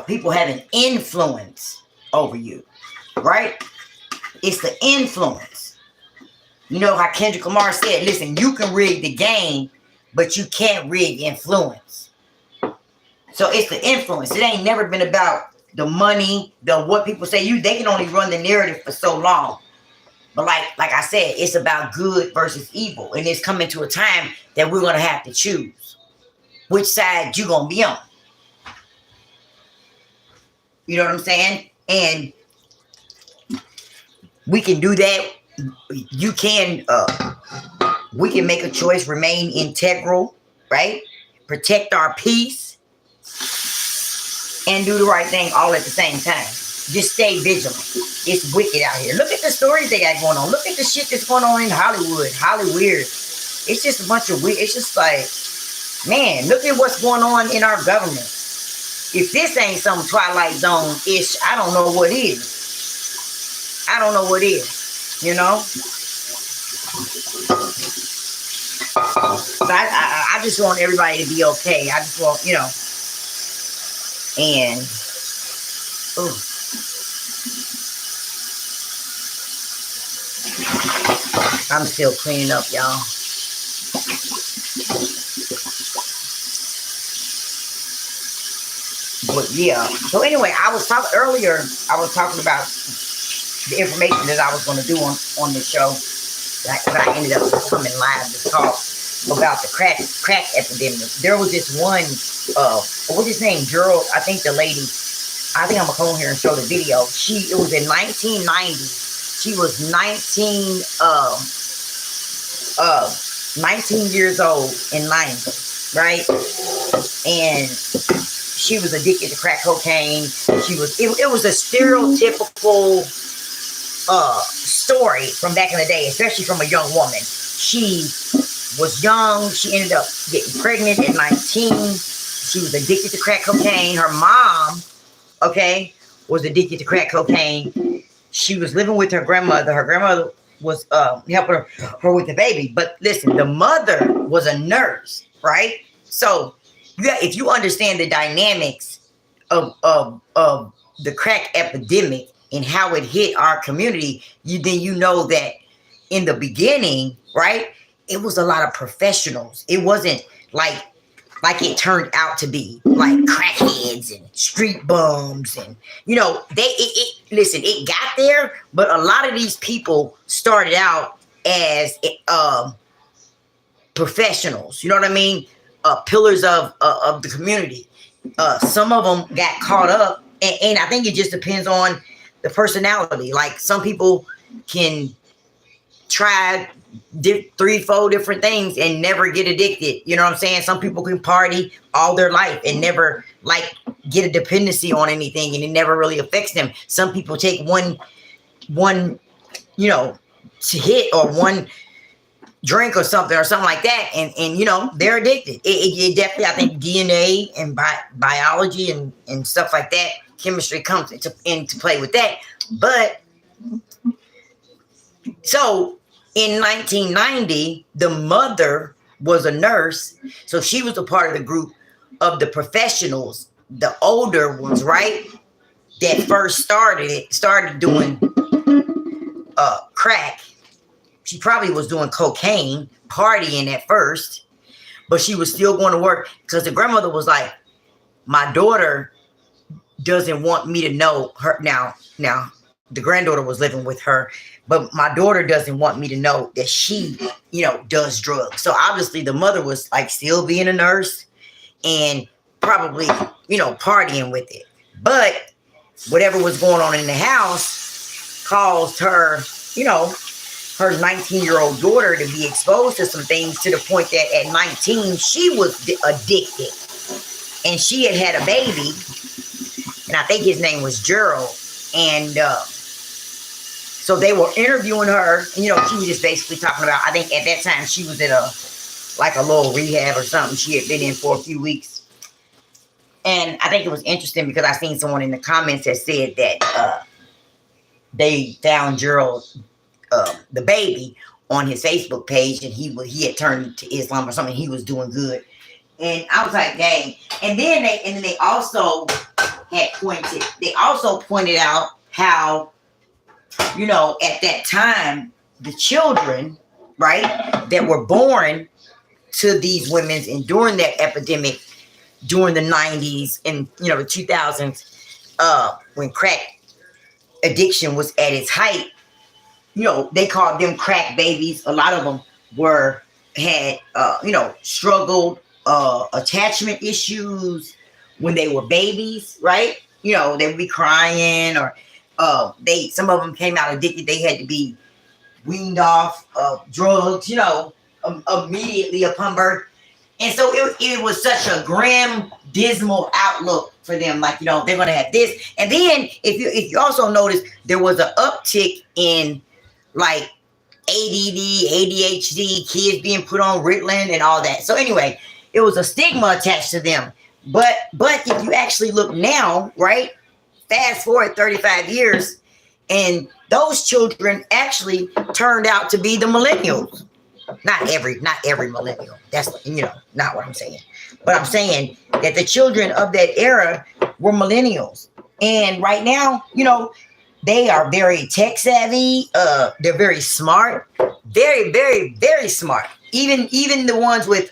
people having influence over you, right? It's the influence. You know how Kendrick Lamar said, listen, you can rig the game, but you can't rig influence. So it's the influence. It ain't never been about the money, what people say. They can only run the narrative for so long. But like I said, it's about good versus evil. And it's coming to a time that we're going to have to choose which side you're going to be on. You know what I'm saying? And we can do that. We can make a choice, remain integral, right? Protect our peace and do the right thing all at the same time. Just stay vigilant. It's wicked out here. Look at the stories they got going on. Look at the shit that's going on in Hollywood. It's just a bunch of weird. It's just like, man, look at what's going on in our government. If this ain't some Twilight Zone-ish, I don't know what is. You know? But I just want everybody to be okay. I just want, and I'm still cleaning up, y'all. But yeah. So anyway, I was talking about the information that I was going to do on the show. But I ended up coming live to talk about the crack epidemic. There was this one, what's his name? Gerald, I think the lady, I think I'm going to come on here and show the video. It was in 1990. She was 19 years old in 90, right? And she was addicted to crack cocaine. It was a stereotypical story from back in the day, especially from a young woman. She was young. She ended up getting pregnant at 19. She was addicted to crack cocaine. Her mom, was addicted to crack cocaine. She was living with her grandmother. Her grandmother was helping her with the baby. But listen, the mother was a nurse, right? So if you understand the dynamics of the crack epidemic and how it hit our community, then you know that in the beginning, right, it was a lot of professionals. It wasn't like it turned out to be, like crackheads and street bums, and listen, it got there, but a lot of these people started out as professionals. You know what I mean? Pillars of the community. Some of them got caught up, and I think it just depends on the personality. Like some people can try 3-4 different things and never get addicted. You know what I'm saying? Some people can party all their life and never get a dependency on anything, and it never really affects them. Some people take one hit or one drink or something like that, and they're addicted. It definitely, I think DNA and biology and stuff like that, chemistry comes into play with that. But so in 1990, the mother was a nurse, so she was a part of the group of the professionals, the older ones, right, that first started doing crack. She probably was doing cocaine, partying at first, but she was still going to work because the grandmother was like, my daughter doesn't want me to know her. Now the granddaughter was living with her, but my daughter doesn't want me to know that she, does drugs. So obviously the mother was still being a nurse and probably, partying with it. But whatever was going on in the house caused her, her 19-year-old daughter to be exposed to some things, to the point that at 19, she was addicted. and she had a baby, and I think his name was Gerald. And so they were interviewing her. And, she was just basically talking about, I think at that time she was in a little rehab or something. She had been in for a few weeks. And I think it was interesting because I seen someone in the comments that said that they found Gerald, the baby, on his Facebook page, and he had turned to Islam or something. He was doing good. And I was like, dang. And then they also pointed out how, at that time, the children, right, that were born to these women and during that epidemic, during the 90s and, the 2000s, when crack addiction was at its height, they called them crack babies. A lot of them had struggled, attachment issues when they were babies, right? They would be crying, or some of them came out addicted. They had to be weaned off of drugs, immediately upon birth. And so it was such a grim, dismal outlook for them. Like, they're going to have this. And then if you also notice, there was an uptick in like ADD, ADHD, kids being put on Ritalin and all that. So anyway, it was a stigma attached to them. But if you actually look now, right, fast forward 35 years, and those children actually turned out to be the millennials. Not every millennial. That's, not what I'm saying. But I'm saying that the children of that era were millennials. And right now, they are very tech savvy. They're very smart. Very, very, very smart. Even the ones with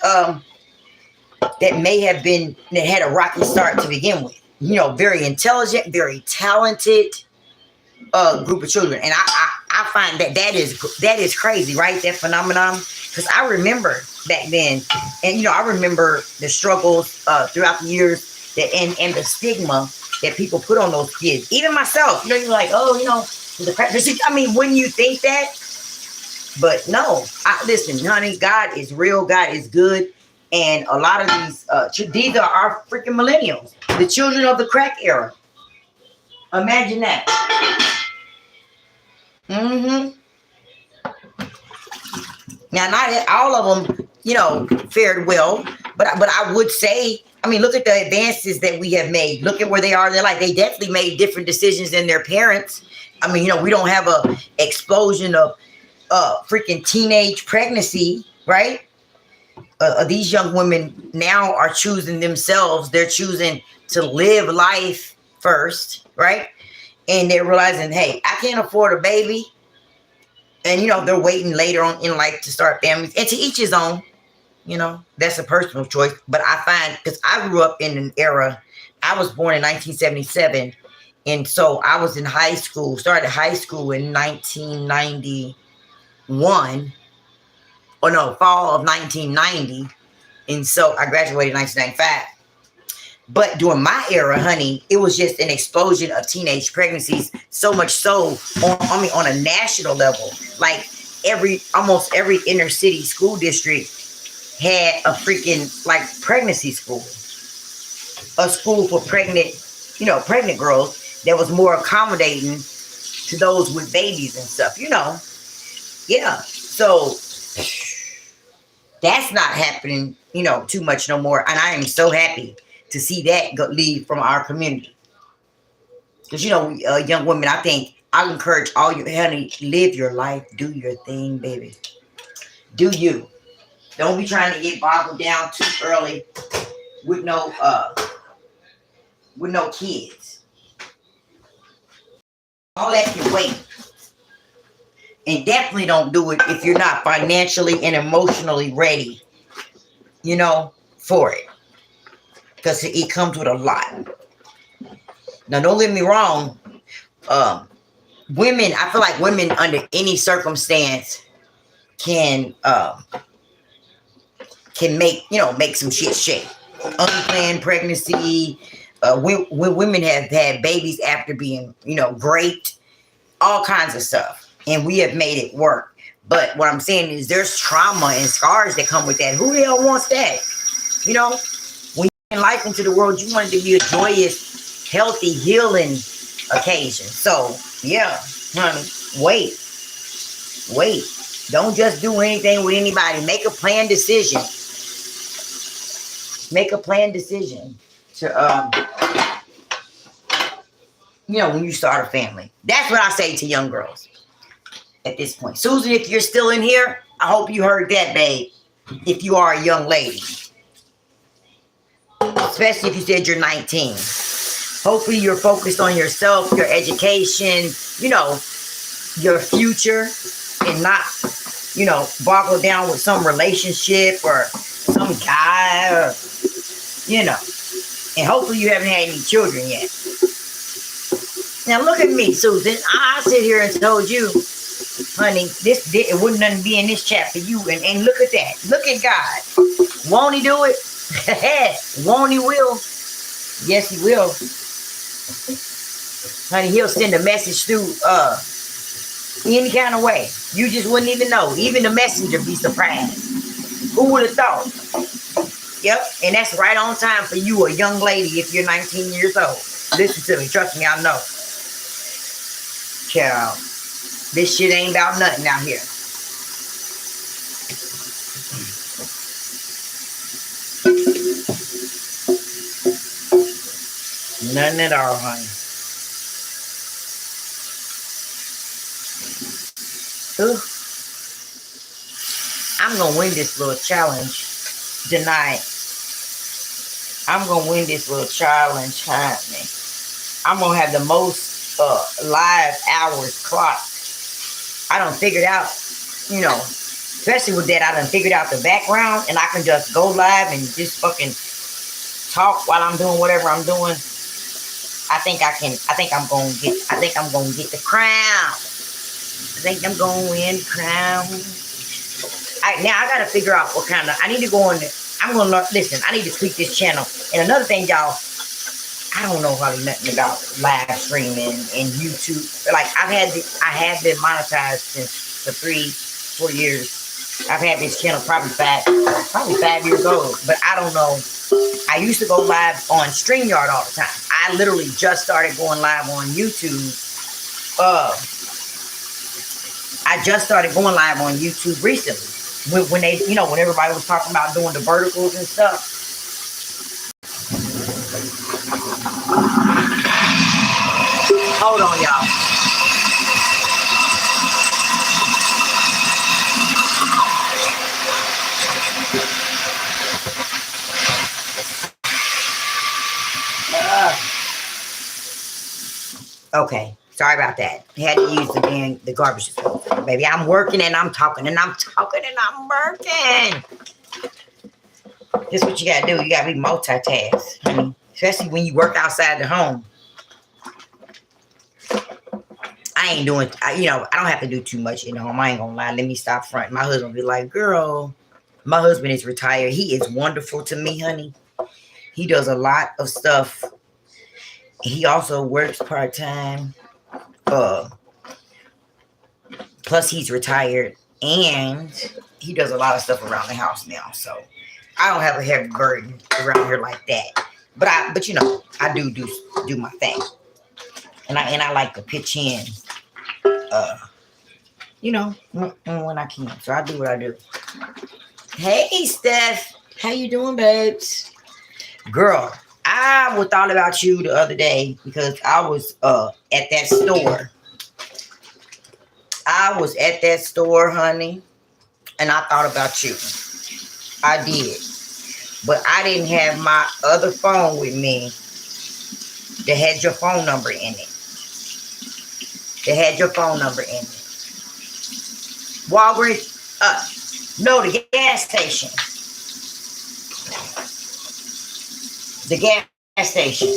that may have been, that had a rocky start to begin with. Very intelligent, very talented group of children. And I find that is crazy, right? That phenomenon. Because I remember back then, and I remember the struggles throughout the years and the stigma that people put on those kids. Even myself, you're like, oh, the crack. I mean, when you think that, but no, listen, honey, God is real, God is good. And a lot of these are our freaking millennials, the children of the crack era. Imagine that. Mm-hmm. Now, not all of them, fared well, but I would say, I mean, look at the advances that we have made. Look at where they are. They definitely made different decisions than their parents. I mean, we don't have a explosion of freaking teenage pregnancy, right? These young women now are choosing themselves. They're choosing to live life first, right? And they're realizing, hey, I can't afford a baby. And, they're waiting later on in life to start families. And to each his own, that's a personal choice. But I find, because I grew up in an era, I was born in 1977. And so I was in high school, started high school in 1991. Or no, fall of 1990. And so I graduated in 1995. But during my era, honey, it was just an explosion of teenage pregnancies. So much so, on a national level, like almost every inner city school district had a freaking pregnancy school, a school for pregnant girls that was more accommodating to those with babies and stuff. Yeah. So that's not happening, too much no more. And I am so happy to see that leave from our community. Because, young women, I think I encourage all you, honey, live your life. Do your thing, baby. Do you. Don't be trying to get boggled down too early with no kids. All that can wait. And definitely don't do it if you're not financially and emotionally ready, for it. Because it comes with a lot. Now, don't get me wrong. Women, I feel like women under any circumstance can make some shit shake. Unplanned pregnancy. When women have had babies after being, raped. All kinds of stuff. And we have made it work. But what I'm saying is there's trauma and scars that come with that. Who the hell wants that? When life into the world, you want it to be a joyous, healthy, healing occasion. So, yeah, honey, wait. Don't just do anything with anybody. Make a planned decision. Make a planned decision to, when you start a family. That's what I say to young girls at this point. Susan, if you're still in here, I hope you heard that, babe. If you are a young lady. Especially if you said you're 19. Hopefully you're focused on yourself, your education, your future, and not, boggle down with some relationship or some guy or, and hopefully you haven't had any children yet. Now look at me, Susan. I sit here and told you, honey, it wouldn't nothing be in this chat for you. And look at that. Look at God. Won't he do it? Won't he will? Yes, he will. Honey, he'll send a message through any kind of way. You just wouldn't even know. Even the messenger be surprised. Who would have thought? Yep, and that's right on time for you, a young lady, if you're 19 years old. Listen to me. Trust me, I know. Child, this shit ain't about nothing out here. Nothing at all, honey. Ooh. I'm going to win this little challenge tonight. I'm going to win this little challenge, honey. I'm going to have the most live hours clocked. I done figured out, especially with that, I done figured out the background, and I can just go live and just fucking talk while I'm doing whatever I'm doing. I think I'm going to get the crown. I think I'm going to win the crown. Now I got to figure out what kind of, I need to go on, I'm going to learn, listen, I need to tweak this channel. And another thing, y'all, I don't know hardly nothing about live streaming and YouTube. Like I have been monetized since for 3-4 years. I've had this channel probably 5 years old, but I don't know. I used to go live on StreamYard all the time. I literally just started going live on YouTube. I just started going live on YouTube recently. When they, when everybody was talking about doing the verticals and stuff. Hold on, y'all. Okay, sorry about that. I had to use the garbage disposal. Baby, I'm working and I'm talking and I'm talking and I'm working. This is what you gotta do. You gotta be multitask, honey. Especially when you work outside the home. I ain't doing, I don't have to do too much in the home. I ain't gonna lie. Let me stop fronting. My husband will be like, girl, my husband is retired. He is wonderful to me, honey. He does a lot of stuff. He also works part-time. Plus he's retired and he does a lot of stuff around the house now. So I don't have a heavy burden around here like that. But I do my thing. And I like to pitch in when I can. So I do what I do. Hey Steph, how you doing, babes? Girl, I was thought about you the other day because I was at that store. I was at that store, honey, and I thought about you. I did. But I didn't have my other phone with me that had your phone number in it. Walgreens, no, the gas station. The gas station.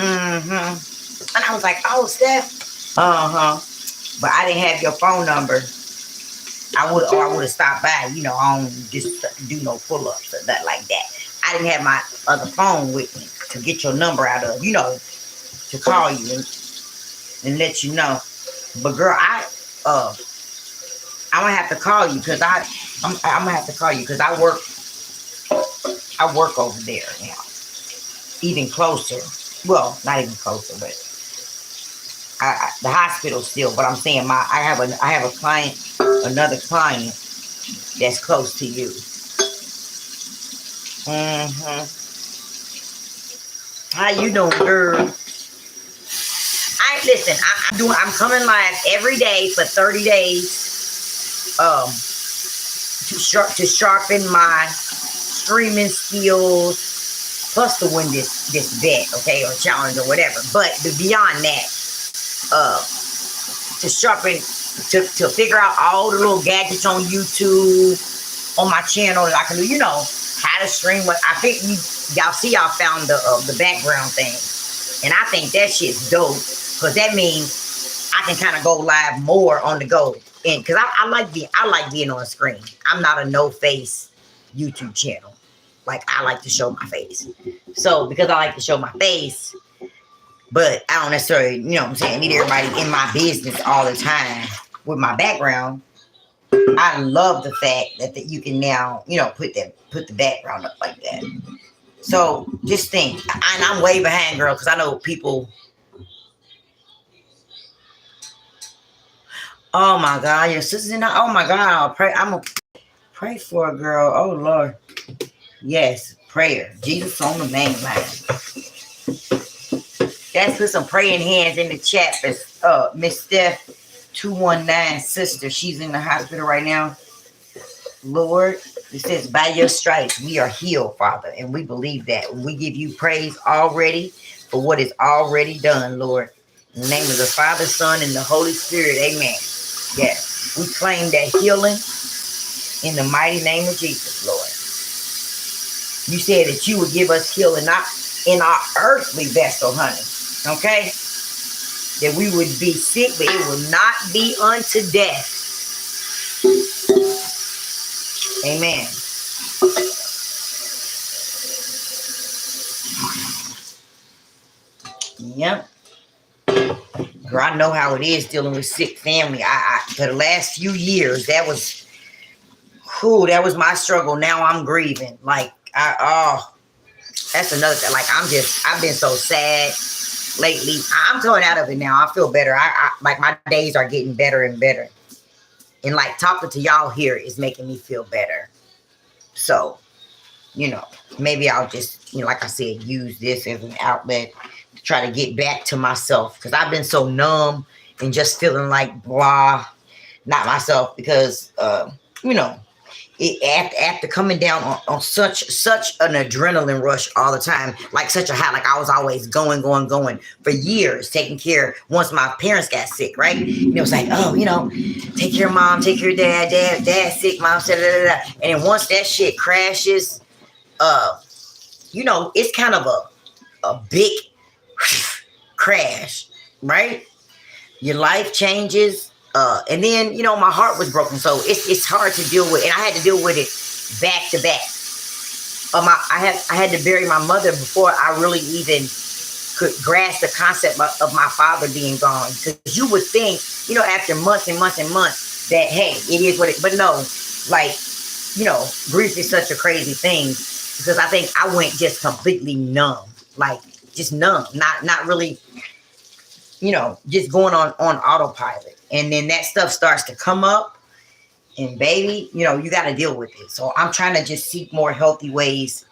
And I was like, oh, Steph. But I didn't have your phone number. I would have stopped by. I don't just do no pull-ups or nothing like that. I didn't have my other phone with me to get your number out of, to call you and let you know. But girl, I'm gonna have to call you because I'm gonna have to call you because I work over there now, even closer. Well, not even closer, but the hospital still. But I'm saying I have a client, another client that's close to you. How you doing, girl? Listen. I'm coming live every day for 30 days. To sharpen my streaming skills, plus to win this bet, okay, or challenge or whatever. But beyond that, to sharpen, to figure out all the little gadgets on YouTube, on my channel that I can do, how to stream. What I think y'all see, y'all found the background thing, and I think that shit's dope because that means I can kind of go live more on the go. And because I like being on screen. I'm not a no face YouTube channel. Like, I like to show my face. So because I like to show my face, but I don't necessarily, you know what I'm saying, need everybody in my business all the time with my background. I love the fact that you can now, put the background up like that. So just think, and I'm way behind, girl, because I know people. Oh my God, your sister's in there. Oh my God, I'm gonna pray for a girl. Oh Lord, yes, prayer. Jesus on the main line. Let's put some praying hands in the chat. Miss Steph 219 sister. She's in the hospital right now. Lord, it says, by your stripes we are healed, Father, and we believe that. We give you praise already for what is already done, Lord. In the name of the Father, Son, and the Holy Spirit, amen. Yes, we claim that healing in the mighty name of Jesus, Lord. You said that you would give us healing, not in our earthly vessel, honey, okay? That we would be sick, but it would not be unto death. Amen. Yep. Girl, I know how it is dealing with sick family. For the last few years, that was my struggle. Now I'm grieving. Like, that's another thing. Like, I've been so sad lately. I'm coming out of it now. I feel better. Like, my days are getting better and better. And like, talking to y'all here is making me feel better. So, maybe I'll just, like I said, use this as an outlet to try to get back to myself. Because I've been so numb and just feeling like blah, not myself. Because, after coming down on such an adrenaline rush all the time, like such a high, like I was always going for years, taking care. Once my parents got sick, right? And it was like, take care of mom, take care of dad sick, mom said, and then once that shit crashes, it's kind of a big crash, right? Your life changes. And then, my heart was broken. So it's hard to deal with. And I had to deal with it back to back. I had to bury my mother before I really even could grasp the concept of my father being gone. Because you would think, after months and months and months that, hey, it is what it, but no, like, grief is such a crazy thing because I think I went just completely numb, like just numb, not really, just going on autopilot. And then that stuff starts to come up and baby, you got to deal with it. So I'm trying to just seek more healthy ways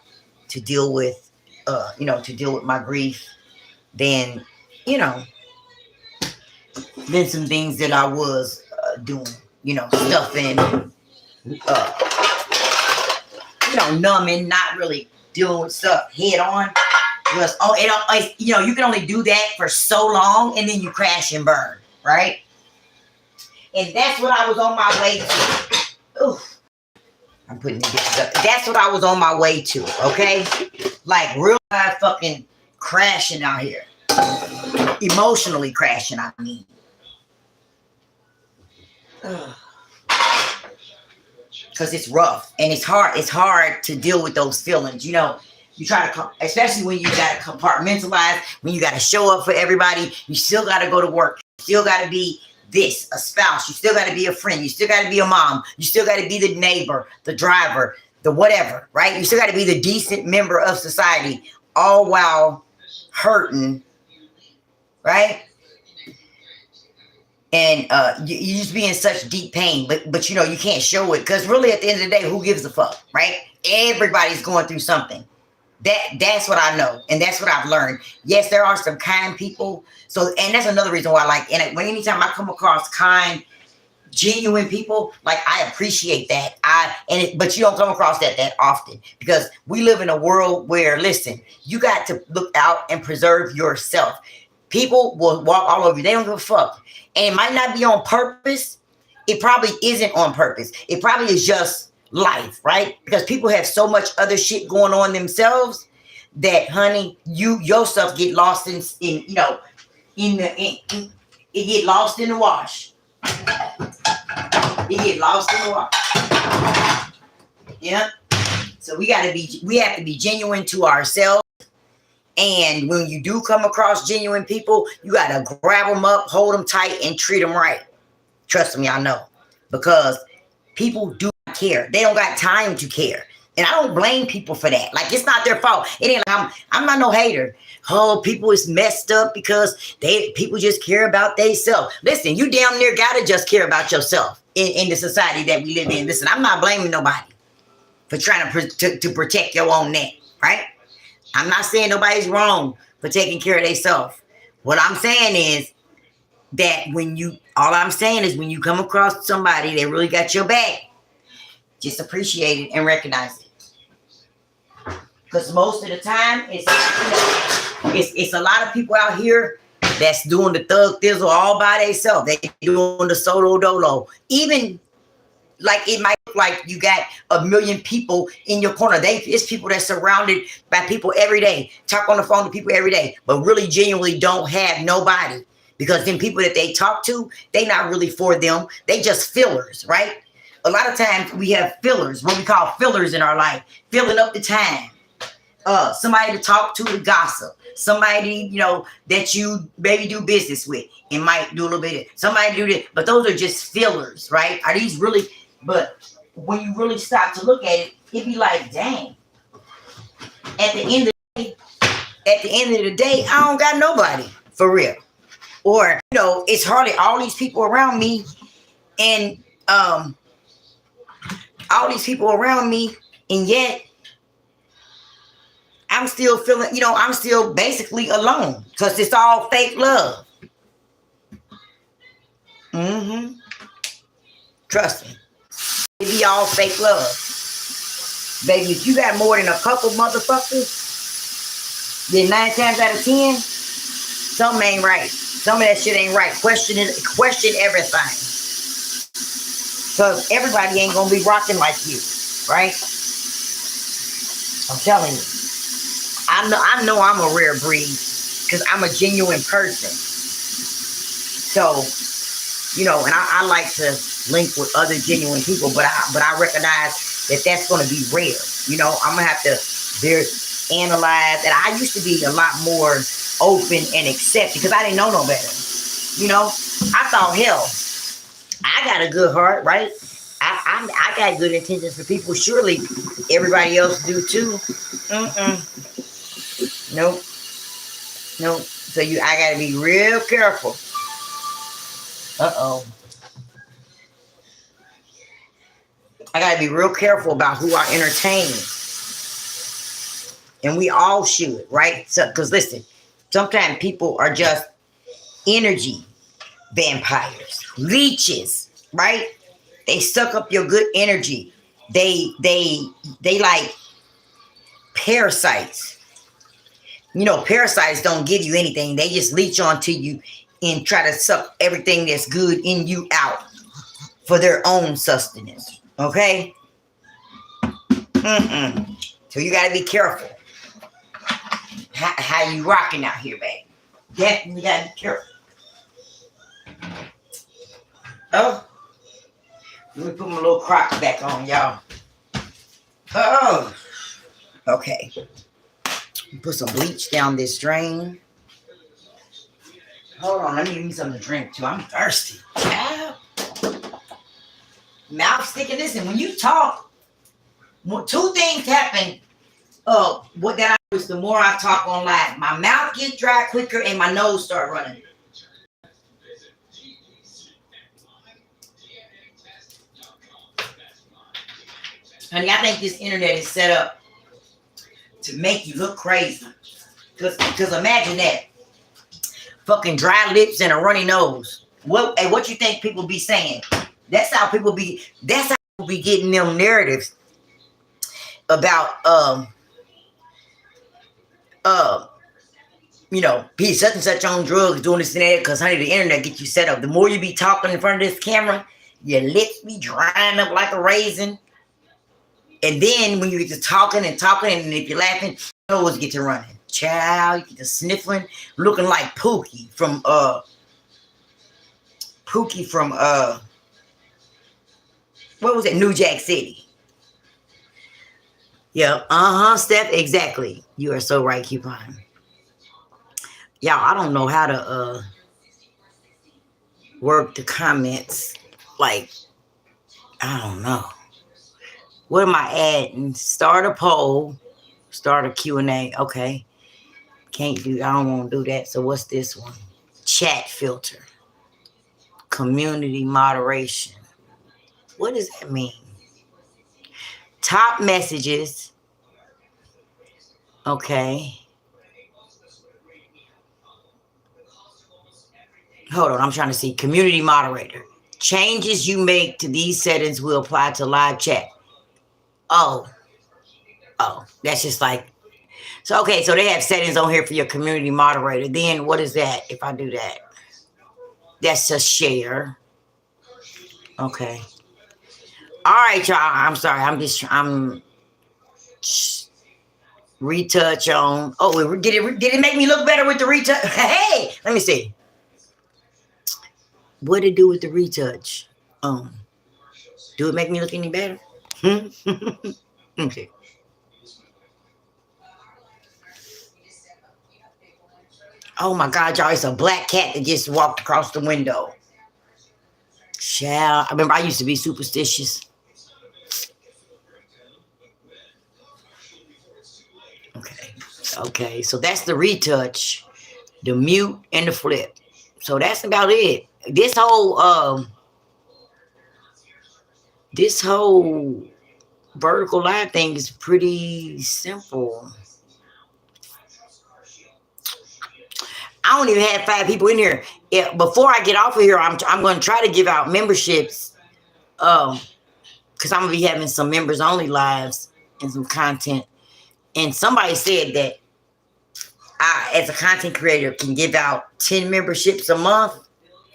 to deal with, my grief than some things that I was doing, stuffing, numbing, not really dealing with stuff head on. Because, you can only do that for so long and then you crash and burn, right? And that's what I was on my way to. Oof. I'm putting the dishes up. That's what I was on my way to, okay? Like, real life fucking crashing out here. Emotionally crashing, I mean. Because it's rough. And it's hard to deal with those feelings, You try to, especially when you got to compartmentalize, when you got to show up for everybody. You still got to go to work. You still got to be this, a spouse. You still got to be a friend. You still got to be a mom. You still got to be the neighbor, the driver, the whatever, right? You still got to be the decent member of society, all while hurting, right? And you just be in such deep pain, but you know, you can't show it because really at the end of the day, who gives a fuck, right? Everybody's going through something. That's what I know, and that's what I've learned. Yes, there are some kind people. So, and that's another reason why, like, and when anytime I come across kind, genuine people, like, I appreciate that. But you don't come across that often because we live in a world where, listen, you got to look out and preserve yourself. People will walk all over you. They don't give a fuck, and it might not be on purpose. It probably isn't on purpose. It probably is just life, right? Because people have so much other shit going on themselves that, honey, yourself get lost in you know, it get lost in the wash. It get lost in the wash. Yeah. So we have to be genuine to ourselves. And when you do come across genuine people, you got to grab them up, hold them tight, and treat them right. Trust me, I know. Because people do care. They don't got time to care. And I don't blame people for that. Like, it's not their fault. It ain't like I'm not no hater. Oh, people is messed up because people just care about themselves. Listen, you damn near gotta just care about yourself in the society that we live in. Listen, I'm not blaming nobody for trying to protect your own neck, right? I'm not saying nobody's wrong for taking care of themselves. What I'm saying is that when you come across somebody that really got your back, just appreciate it and recognize it. Because most of the time, it's a lot of people out here that's doing the thug thizzle all by themselves. They doing the solo dolo. Even like it might look like you got a million people in your corner. It's people that's surrounded by people every day. Talk on the phone to people every day, but really genuinely don't have nobody. Because then people that they talk to, they not really for them. They just fillers, right? A lot of times we have fillers, what we call fillers in our life, filling up the time. Somebody to talk to gossip. Somebody, you know, that you maybe do business with and might do a little bit of somebody do this. But those are just fillers, right? Are these really? But when you really stop to look at it, it'd be like, dang. At the end of the day, I don't got nobody for real. Or, you know, it's hardly all these people around me, and yet I'm still feeling, you know, I'm still basically alone because it's all fake love. Trust me. It be all fake love. Baby, if you got more than a couple motherfuckers, then 9 times out of 10, something ain't right. Some of that shit ain't right. Question everything. Because everybody ain't going to be rocking like you, right? I'm telling you. I know I'm a rare breed because I'm a genuine person. So, you know, and I like to link with other genuine people, but I recognize that that's going to be rare. You know, I'm going to have to analyze. And I used to be a lot more open and accept because I didn't know no better. You know, I thought, hell, I got a good heart, right? I got good intentions for people. Surely everybody else do too. Nope. So I gotta be real careful. I gotta be real careful about who I entertain. And we all should, right? So, because listen, sometimes people are just energy vampires, leeches, right? They suck up your good energy. They like parasites. You know, parasites don't give you anything. They just leech onto you and try to suck everything that's good in you out for their own sustenance. Okay? So you got to be careful how you rocking out here, babe. Definitely got to be careful. Oh, let me put my little Crocs back on, y'all. Oh, okay. Put some bleach down this drain. Hold on, let me give me something to drink too. I'm thirsty. Child. Mouth sticking. Listen, when you talk, two things happen. What that I do is the more I talk on live, my mouth gets dry quicker and my nose start running. Honey, I think this internet is set up to make you look crazy. Because imagine that. Fucking dry lips and a runny nose. What you think people be saying? That's how people be getting them narratives about be such and such on drugs, doing this and that, because honey, the internet gets you set up. The more you be talking in front of this camera, your lips be drying up like a raisin. And then when you get to talking, and if you're laughing, your nose get to running. Child, you get to sniffling, looking like Pookie from what was it? New Jack City. Yeah, Steph, exactly. You are so right, Coupon. Y'all, I don't know how to work the comments. Like, I don't know. What am I adding? Start a poll. Start a Q&A. Okay. I don't want to do that. So what's this one? Chat filter. Community moderation. What does that mean? Top messages. Okay. Hold on, I'm trying to see. Community moderator. Changes you make to these settings will apply to live chat. Oh, that's just like, so okay, so they have settings on here for your community moderator. Then what is that if I do that? That's a share. Okay. All right, y'all. I'm sorry. I'm retouch on. Oh, did it make me look better with the retouch? Hey, let me see. What did it do with the retouch? Do it make me look any better? Okay. Oh my God, y'all! It's a black cat that just walked across the window. Child, I remember I used to be superstitious. Okay, so that's the retouch, the mute, and the flip. So that's about it. This whole vertical line thing is pretty simple. I don't even have 5 people in here. Before I get off of here, I'm going to try to give out memberships, because I'm going to be having some members only lives and some content. And somebody said that I, as a content creator, can give out 10 memberships a month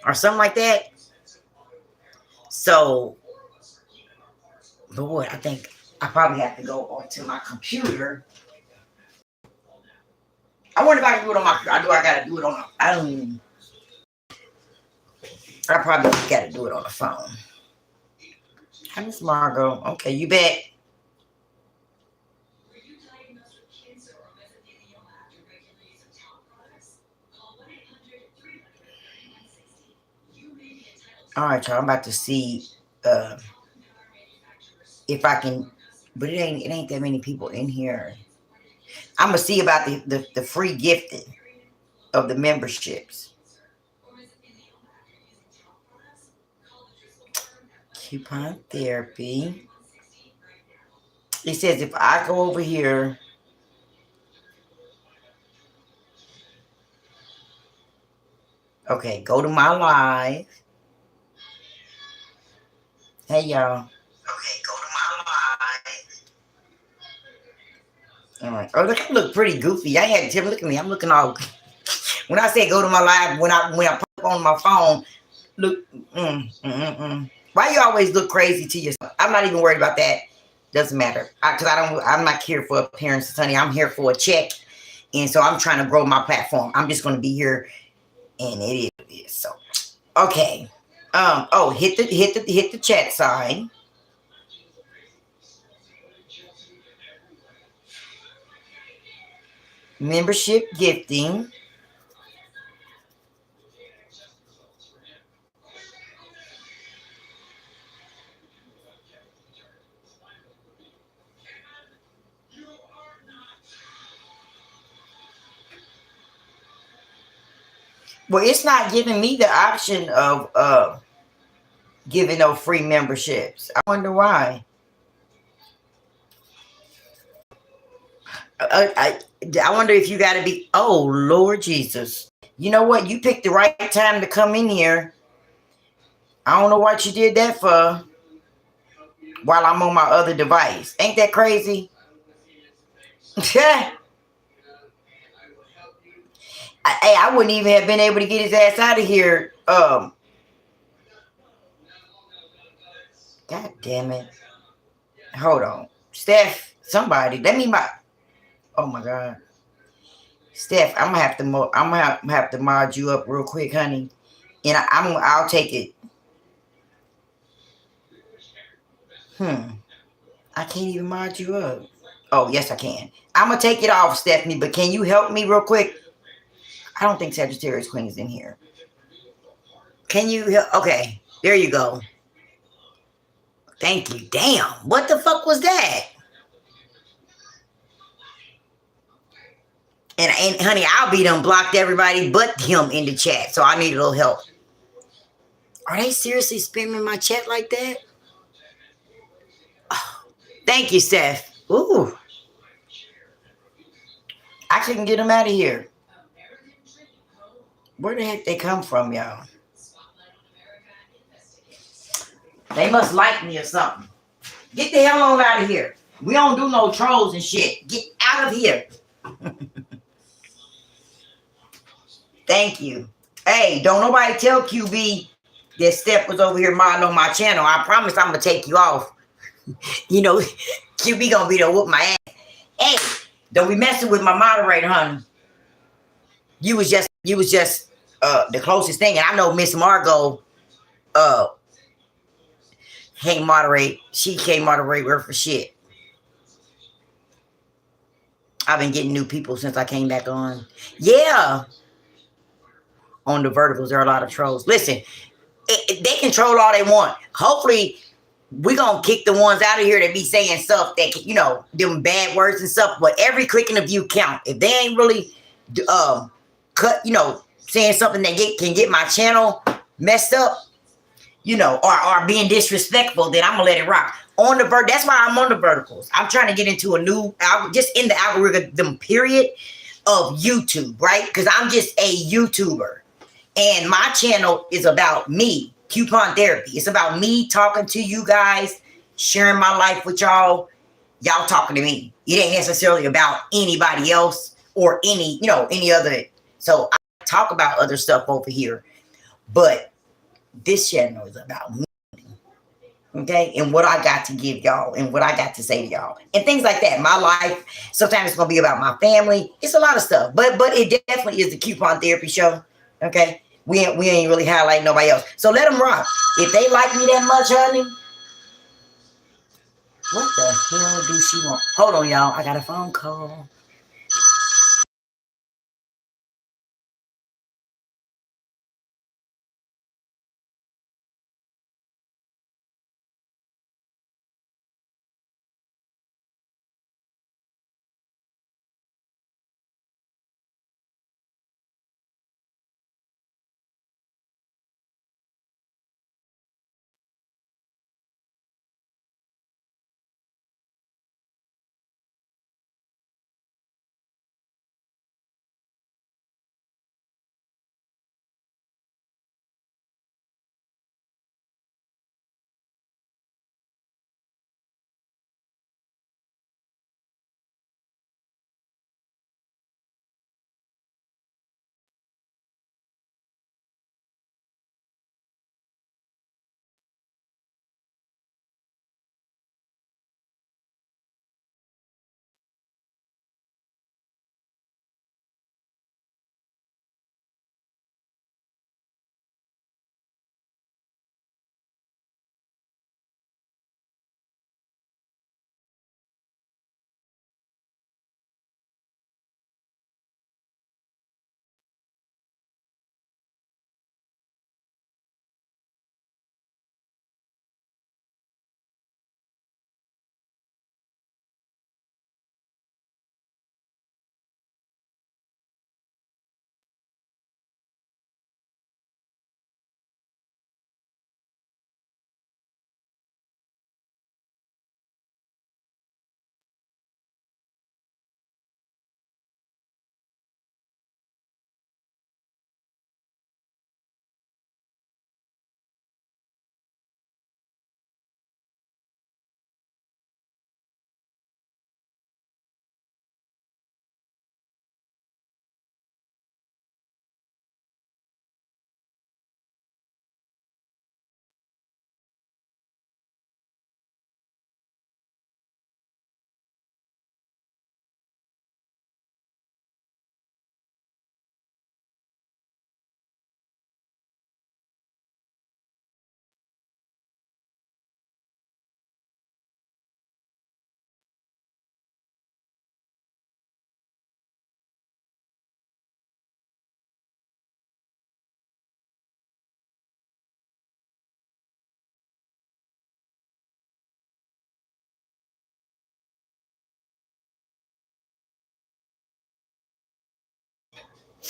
or something like that. So, Lord, I think I probably have to go onto my computer. I wonder if I can do it on my computer. I gotta do it on. I probably gotta do it on the phone. Hi, Miss Margot. Okay, you bet. All right, y'all. I'm about to see if I can, but it ain't that many people in here. I'm gonna see about the free gifting of the memberships. Coupon therapy. It says if I go over here, okay, go to my live. Hey, y'all. Okay, go to my live. All right. Oh, look pretty goofy. I had Tim look at me. I'm looking all. When I say go to my live, when I pop on my phone, look. Why you always look crazy to yourself? I'm not even worried about that. Doesn't matter. I'm not here for appearances, honey. I'm here for a check, and so I'm trying to grow my platform. I'm just going to be here, and it is so. Okay. Hit the chat sign. Membership gifting. Well, it's not giving me the option of giving no free memberships. I wonder why. I wonder if you got to be. Oh Lord Jesus! You know what? You picked the right time to come in here. I don't know what you did that for. While I'm on my other device, ain't that crazy? I wouldn't even have been able to get his ass out of here. God damn it! Hold on, Steph. Somebody, let me my. Oh my God, Steph. I'm gonna have to. I'm gonna have to mod you up real quick, honey. And I'll take it. I can't even mod you up. Oh yes, I can. I'm gonna take it off, Stephanie. But can you help me real quick? I don't think Sagittarius Queen is in here. Can you help? Okay, there you go. Thank you. Damn, what the fuck was that? And honey, I'll be done blocked everybody but him in the chat. So I need a little help. Are they seriously spamming my chat like that? Oh, thank you, Steph. Ooh, I couldn't get them out of here. Where the heck they come from, y'all? They must like me or something. Get the hell on out of here. We don't do no trolls and shit. Get out of here. Thank you. Hey, don't nobody tell QB that Steph was over here modding on my channel. I promise I'm gonna take you off. You know, QB gonna be there whoop my ass. Hey, don't be messing with my moderator, honey. You was just the closest thing. And I know Miss Margot uh can't moderate. She can't moderate her for shit. I've been getting new people since I came back on. Yeah. On the verticals, there are a lot of trolls. Listen, they can troll all they want. Hopefully, we're gonna kick the ones out of here that be saying stuff that them bad words and stuff. But every click and a view count. If they ain't really cut, saying something that can get my channel messed up, or being disrespectful, then I'm gonna let it rock. On the that's why I'm on the verticals. I'm trying to get into a new, just in the algorithm period of YouTube, right? Because I'm just a YouTuber. And my channel is about me, coupon therapy. It's about me talking to you guys, sharing my life with y'all, y'all talking to me. It ain't necessarily about anybody else or any other. So I talk about other stuff over here, but this channel is about me. Okay, and what I got to give y'all and what I got to say to y'all and things like that. My life, sometimes it's gonna be about my family. It's a lot of stuff, but it definitely is the coupon therapy show. Okay, we ain't really highlighting nobody else. So let them rock. If they like me that much, honey, what the hell do she want? Hold on, y'all. I got a phone call.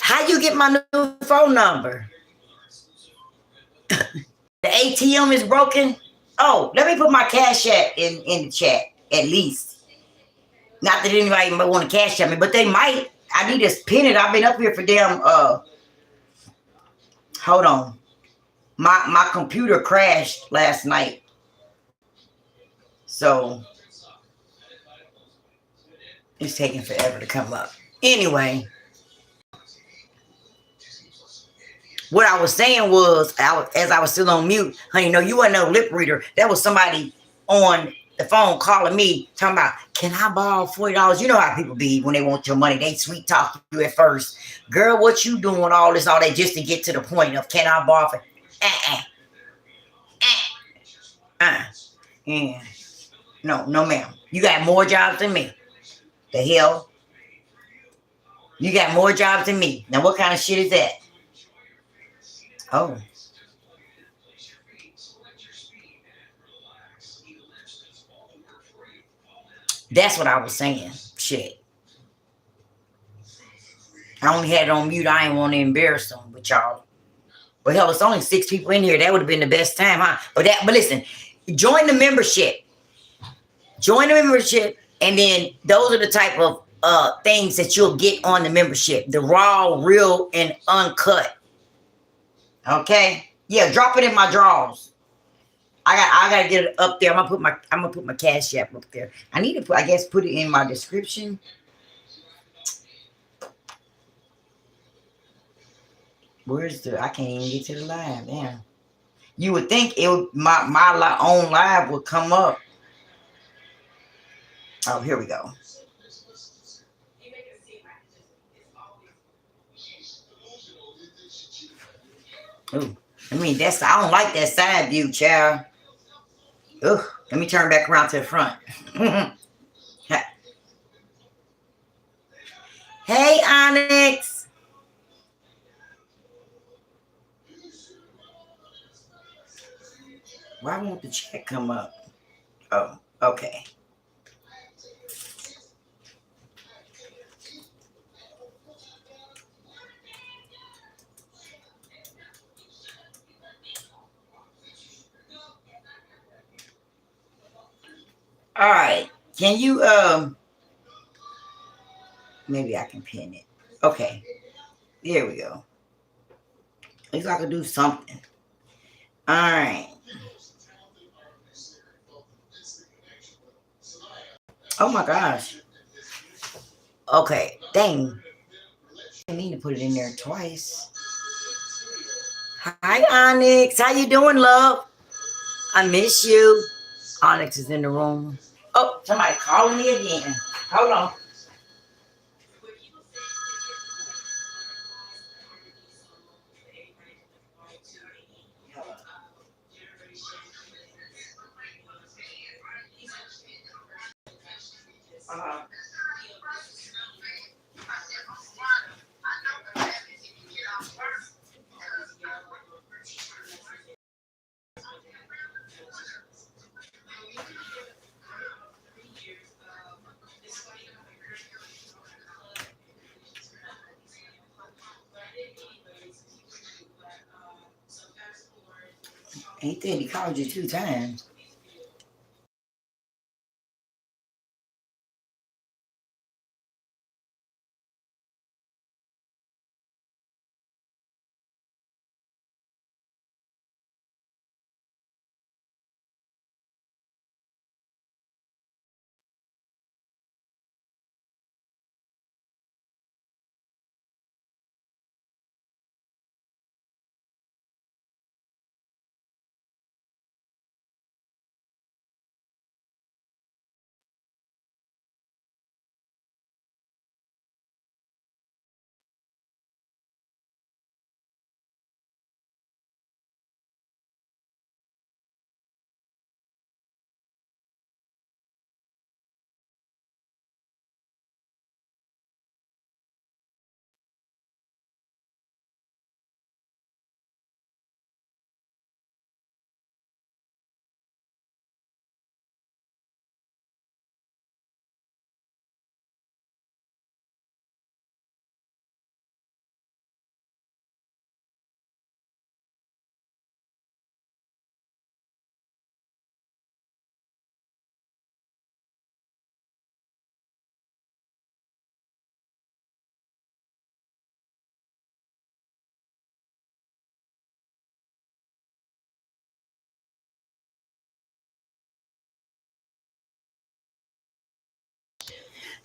How you get my new phone number? The ATM is broken. Oh, let me put my cash app in the chat at least. Not that anybody might want to cash at me, but they might. I need to pin it. I've been up here for damn. Hold on. My computer crashed last night, so it's taking forever to come up. Anyway, what I was saying was, as I was still on mute, honey, no, you weren't no lip reader. That was somebody on the phone calling me, talking about, can I borrow $40? You know how people be when they want your money. They sweet talk you at first. Girl, what you doing all this, all that, just to get to the point of, can I borrow for, yeah. No, ma'am. You got more jobs than me. The hell? You got more jobs than me. Now, what kind of shit is that? Oh. That's what I was saying. Shit. I only had it on mute. I didn't want to embarrass them with y'all. But hell, it's only 6 people in here. That would have been the best time, huh? But listen, join the membership. Join the membership, and then those are the type of things that you'll get on the membership. The raw, real, and uncut. Okay? Yeah, drop it in my drawers. I gotta get it up there. I'm gonna put my cash app up there. I need to put it in my description. Where's I can't even get to the live. Damn. You would think it would my own live would come up. Oh, here we go. Ooh, I mean I don't like that side view, child. Ugh, let me turn back around to the front. Hey, Onyx. Why won't the chat come up? Oh, okay. All right. Can you maybe I can pin it. Okay. There we go. At least I could do something. All right. Oh my gosh. Okay. Dang. I didn't mean to put it in there twice. Hi, Onyx. How you doing, love? I miss you. Onyx is in the room. Oh, somebody calling me again. Hold on. Uh-huh. 8:30 he called you 2 times.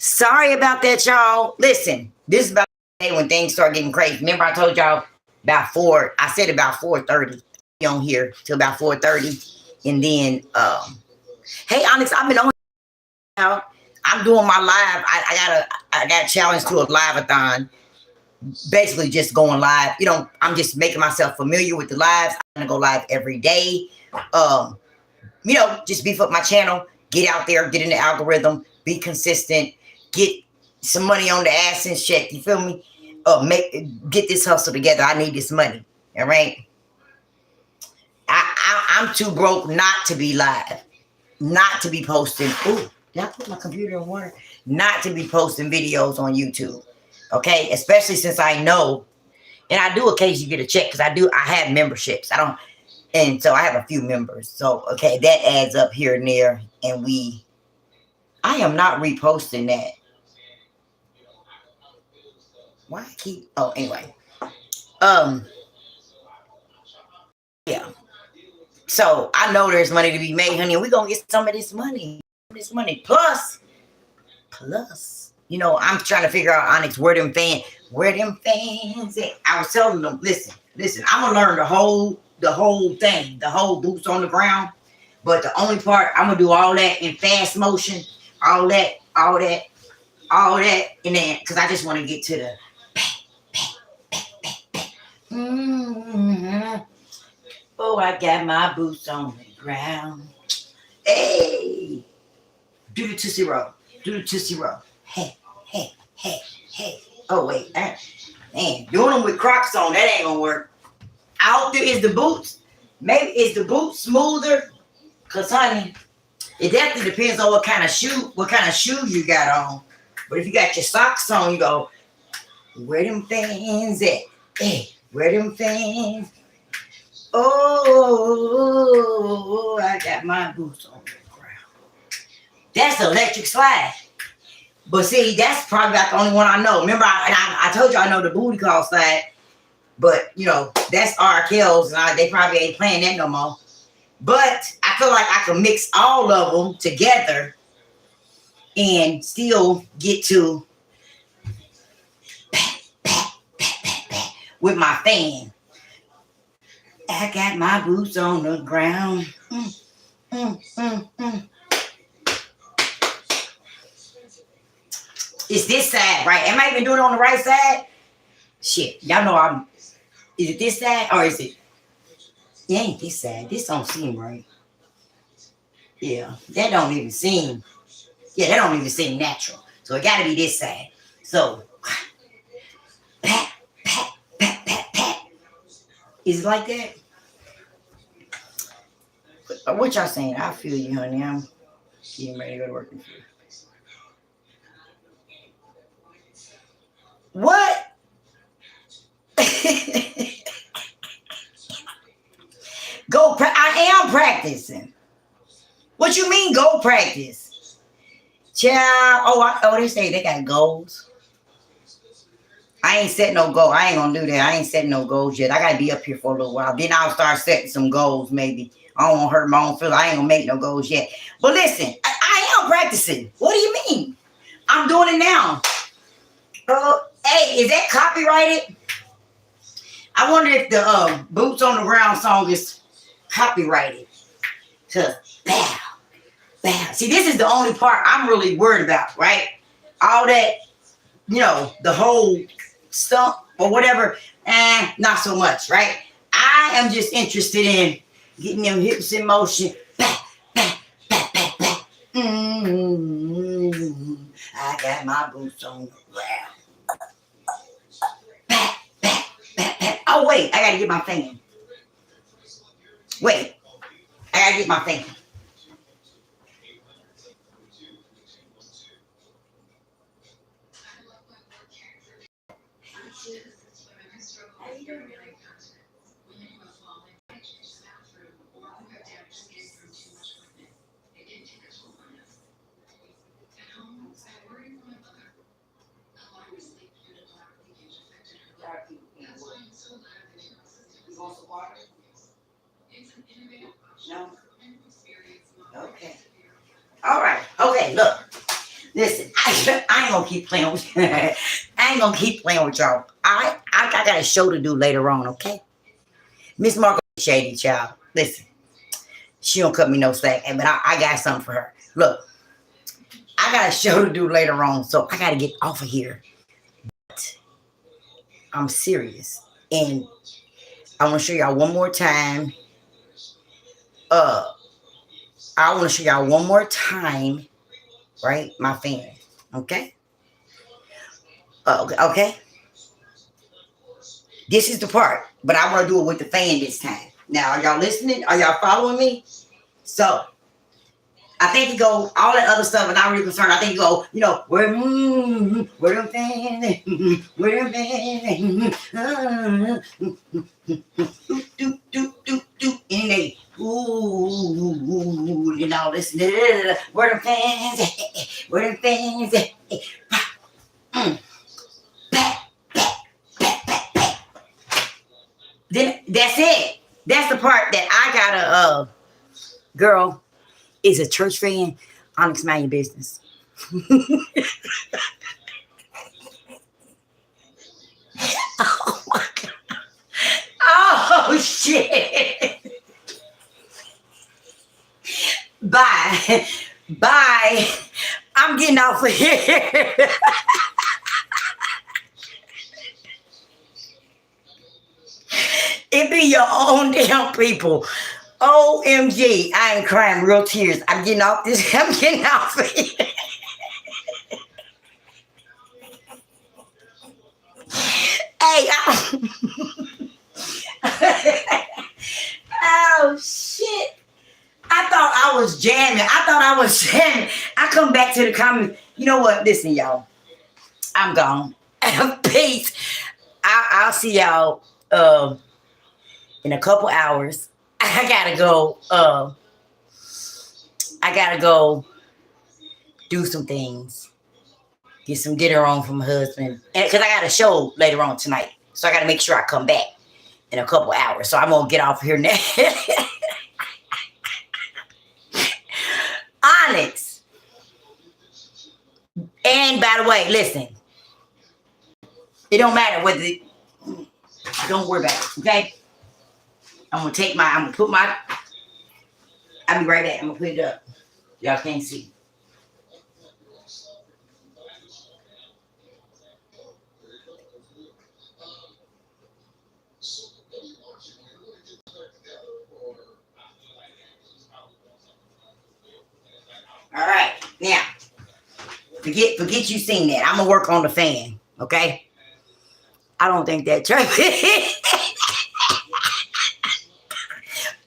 Sorry about that, y'all. Listen, this is about the day when things start getting crazy. Remember I told y'all about 4, I said about 4:30 on here till about 4:30. And then hey Onyx, I've been on now. I'm doing my live. I got challenged to a live-a-thon. Basically just going live. I'm just making myself familiar with the lives. I'm gonna go live every day. Just beef up my channel, get out there, get in the algorithm, be consistent, get some money on the AdSense check. You feel me? Get this hustle together. I need this money. All right. I'm too broke not to be live, not to be posting. Ooh, did I put my computer in water? Not to be posting videos on YouTube. Okay, especially since I know, and I do occasionally get a check because I have memberships. And so I have a few members. So okay, that adds up here and there, and I am not reposting that. Why I keep? Oh, anyway, yeah. So I know there's money to be made, honey. And we're gonna get some of this money. Plus, I'm trying to figure out, Onyx, where them fans at? I was telling them, listen, I'm gonna learn the whole thing, the whole boots on the ground. But the only part I'm gonna do all that in fast motion, all that, and then because I just want to get to the Oh, I got my boots on the ground. Hey, do the Tootsie Roll. Hey. Oh, wait. Man, doing them with Crocs on, that ain't gonna work. Out there is the boots. Maybe is the boot smoother? Cause honey, it definitely depends on what kind of shoes you got on. But if you got your socks on, you go, where them fans at? Hey, where them fans? Oh, I got my boots on the ground. That's electric slide. But see, that's probably about the only one I know. Remember, I told you I know the booty call slide. But, that's R. Kells, and they probably ain't playing that no more. But I feel like I can mix all of them together and still get to with my fan. I got my boots on the ground. It's this side, right? Am I even doing it on the right side? Shit, y'all know is it this side or is it? It ain't this side. This don't seem right. Yeah, that don't even seem natural. So it gotta be this side. So, pat. Is it like that? What y'all saying? I feel you, honey. I'm getting ready to go to work. What? I am practicing. What you mean go practice? Child, they say they got goals. I ain't set no goal. I ain't gonna do that. I ain't setting no goals yet. I gotta be up here for a little while. Then I'll start setting some goals maybe. I don't want to hurt my own feelings. I ain't gonna make no goals yet. But listen, I am practicing. What do you mean? I'm doing it now. Hey, is that copyrighted? I wonder if the Boots on the Ground song is copyrighted. Cause bow. See, this is the only part I'm really worried about, right? All that, the whole stump or whatever, not so much, right? I am just interested in getting them hips in motion. I got my boots on the ground. Oh, wait, I gotta get my fan. Wait, I gotta get my fan. No? Okay. All right. Okay, look. Listen, I ain't gonna keep playing with I ain't gonna keep playing with y'all. I got a show to do later on, okay? Miss Marco shady child. Listen, she don't cut me no slack, but I got something for her. Look, I got a show to do later on, so I gotta get off of here. But I'm serious. And I wanna show y'all one more time. I wanna show y'all one more time, right? My fan. Okay? Okay. This is the part, but I want to do it with the fan this time. Now, are y'all listening? Are y'all following me? So, I think you go, all that other stuff, and I'm really concerned. I think you go, where them fans, where them fans, and they, ooh, listen, where them fans, where them fans, Then that's it. That's the part that I gotta girl is a church fan. Onyx, mind your business. Oh my god. Oh shit. Bye. Bye. I'm getting off of here. It be your own damn people. OMG. I ain't crying real tears. I'm getting off this. I'm getting off of here. Hey, oh shit. I thought I was jamming. I come back to the comments. You know what? Listen, y'all. I'm gone. Peace. I'll see y'all in a couple hours. I gotta go do some things. Get some dinner on from my husband. And because I got a show later on tonight. So I gotta make sure I come back in a couple hours. So I'm gonna get off here now. Onyx. And by the way, listen. It don't matter whether don't worry about it, okay? I'm gonna I'll be right back. I'm gonna put it up. Y'all can't see. All right, now forget you seen that. I'm gonna work on the fan, okay? I don't think that church.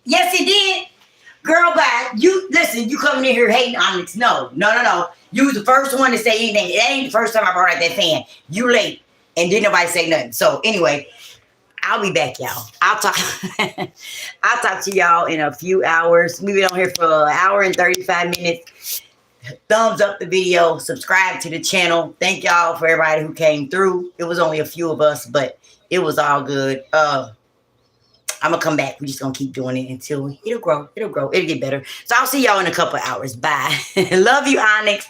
Yes, it did. Girl, bye. You listen, you coming in here hating Onyx. No. You was the first one to say anything. That ain't the first time I brought out that fan. You late. And didn't nobody say nothing. So anyway, I'll be back, y'all. I'll talk to y'all in a few hours. We've been on here for an hour and 35 minutes. Thumbs up the video. Subscribe to the channel. Thank y'all for everybody who came through. It was only a few of us, but it was all good. I'm gonna come back. We're just gonna keep doing it until it'll grow. It'll get better. So I'll see y'all in a couple of hours. Bye. Love you, Onyx.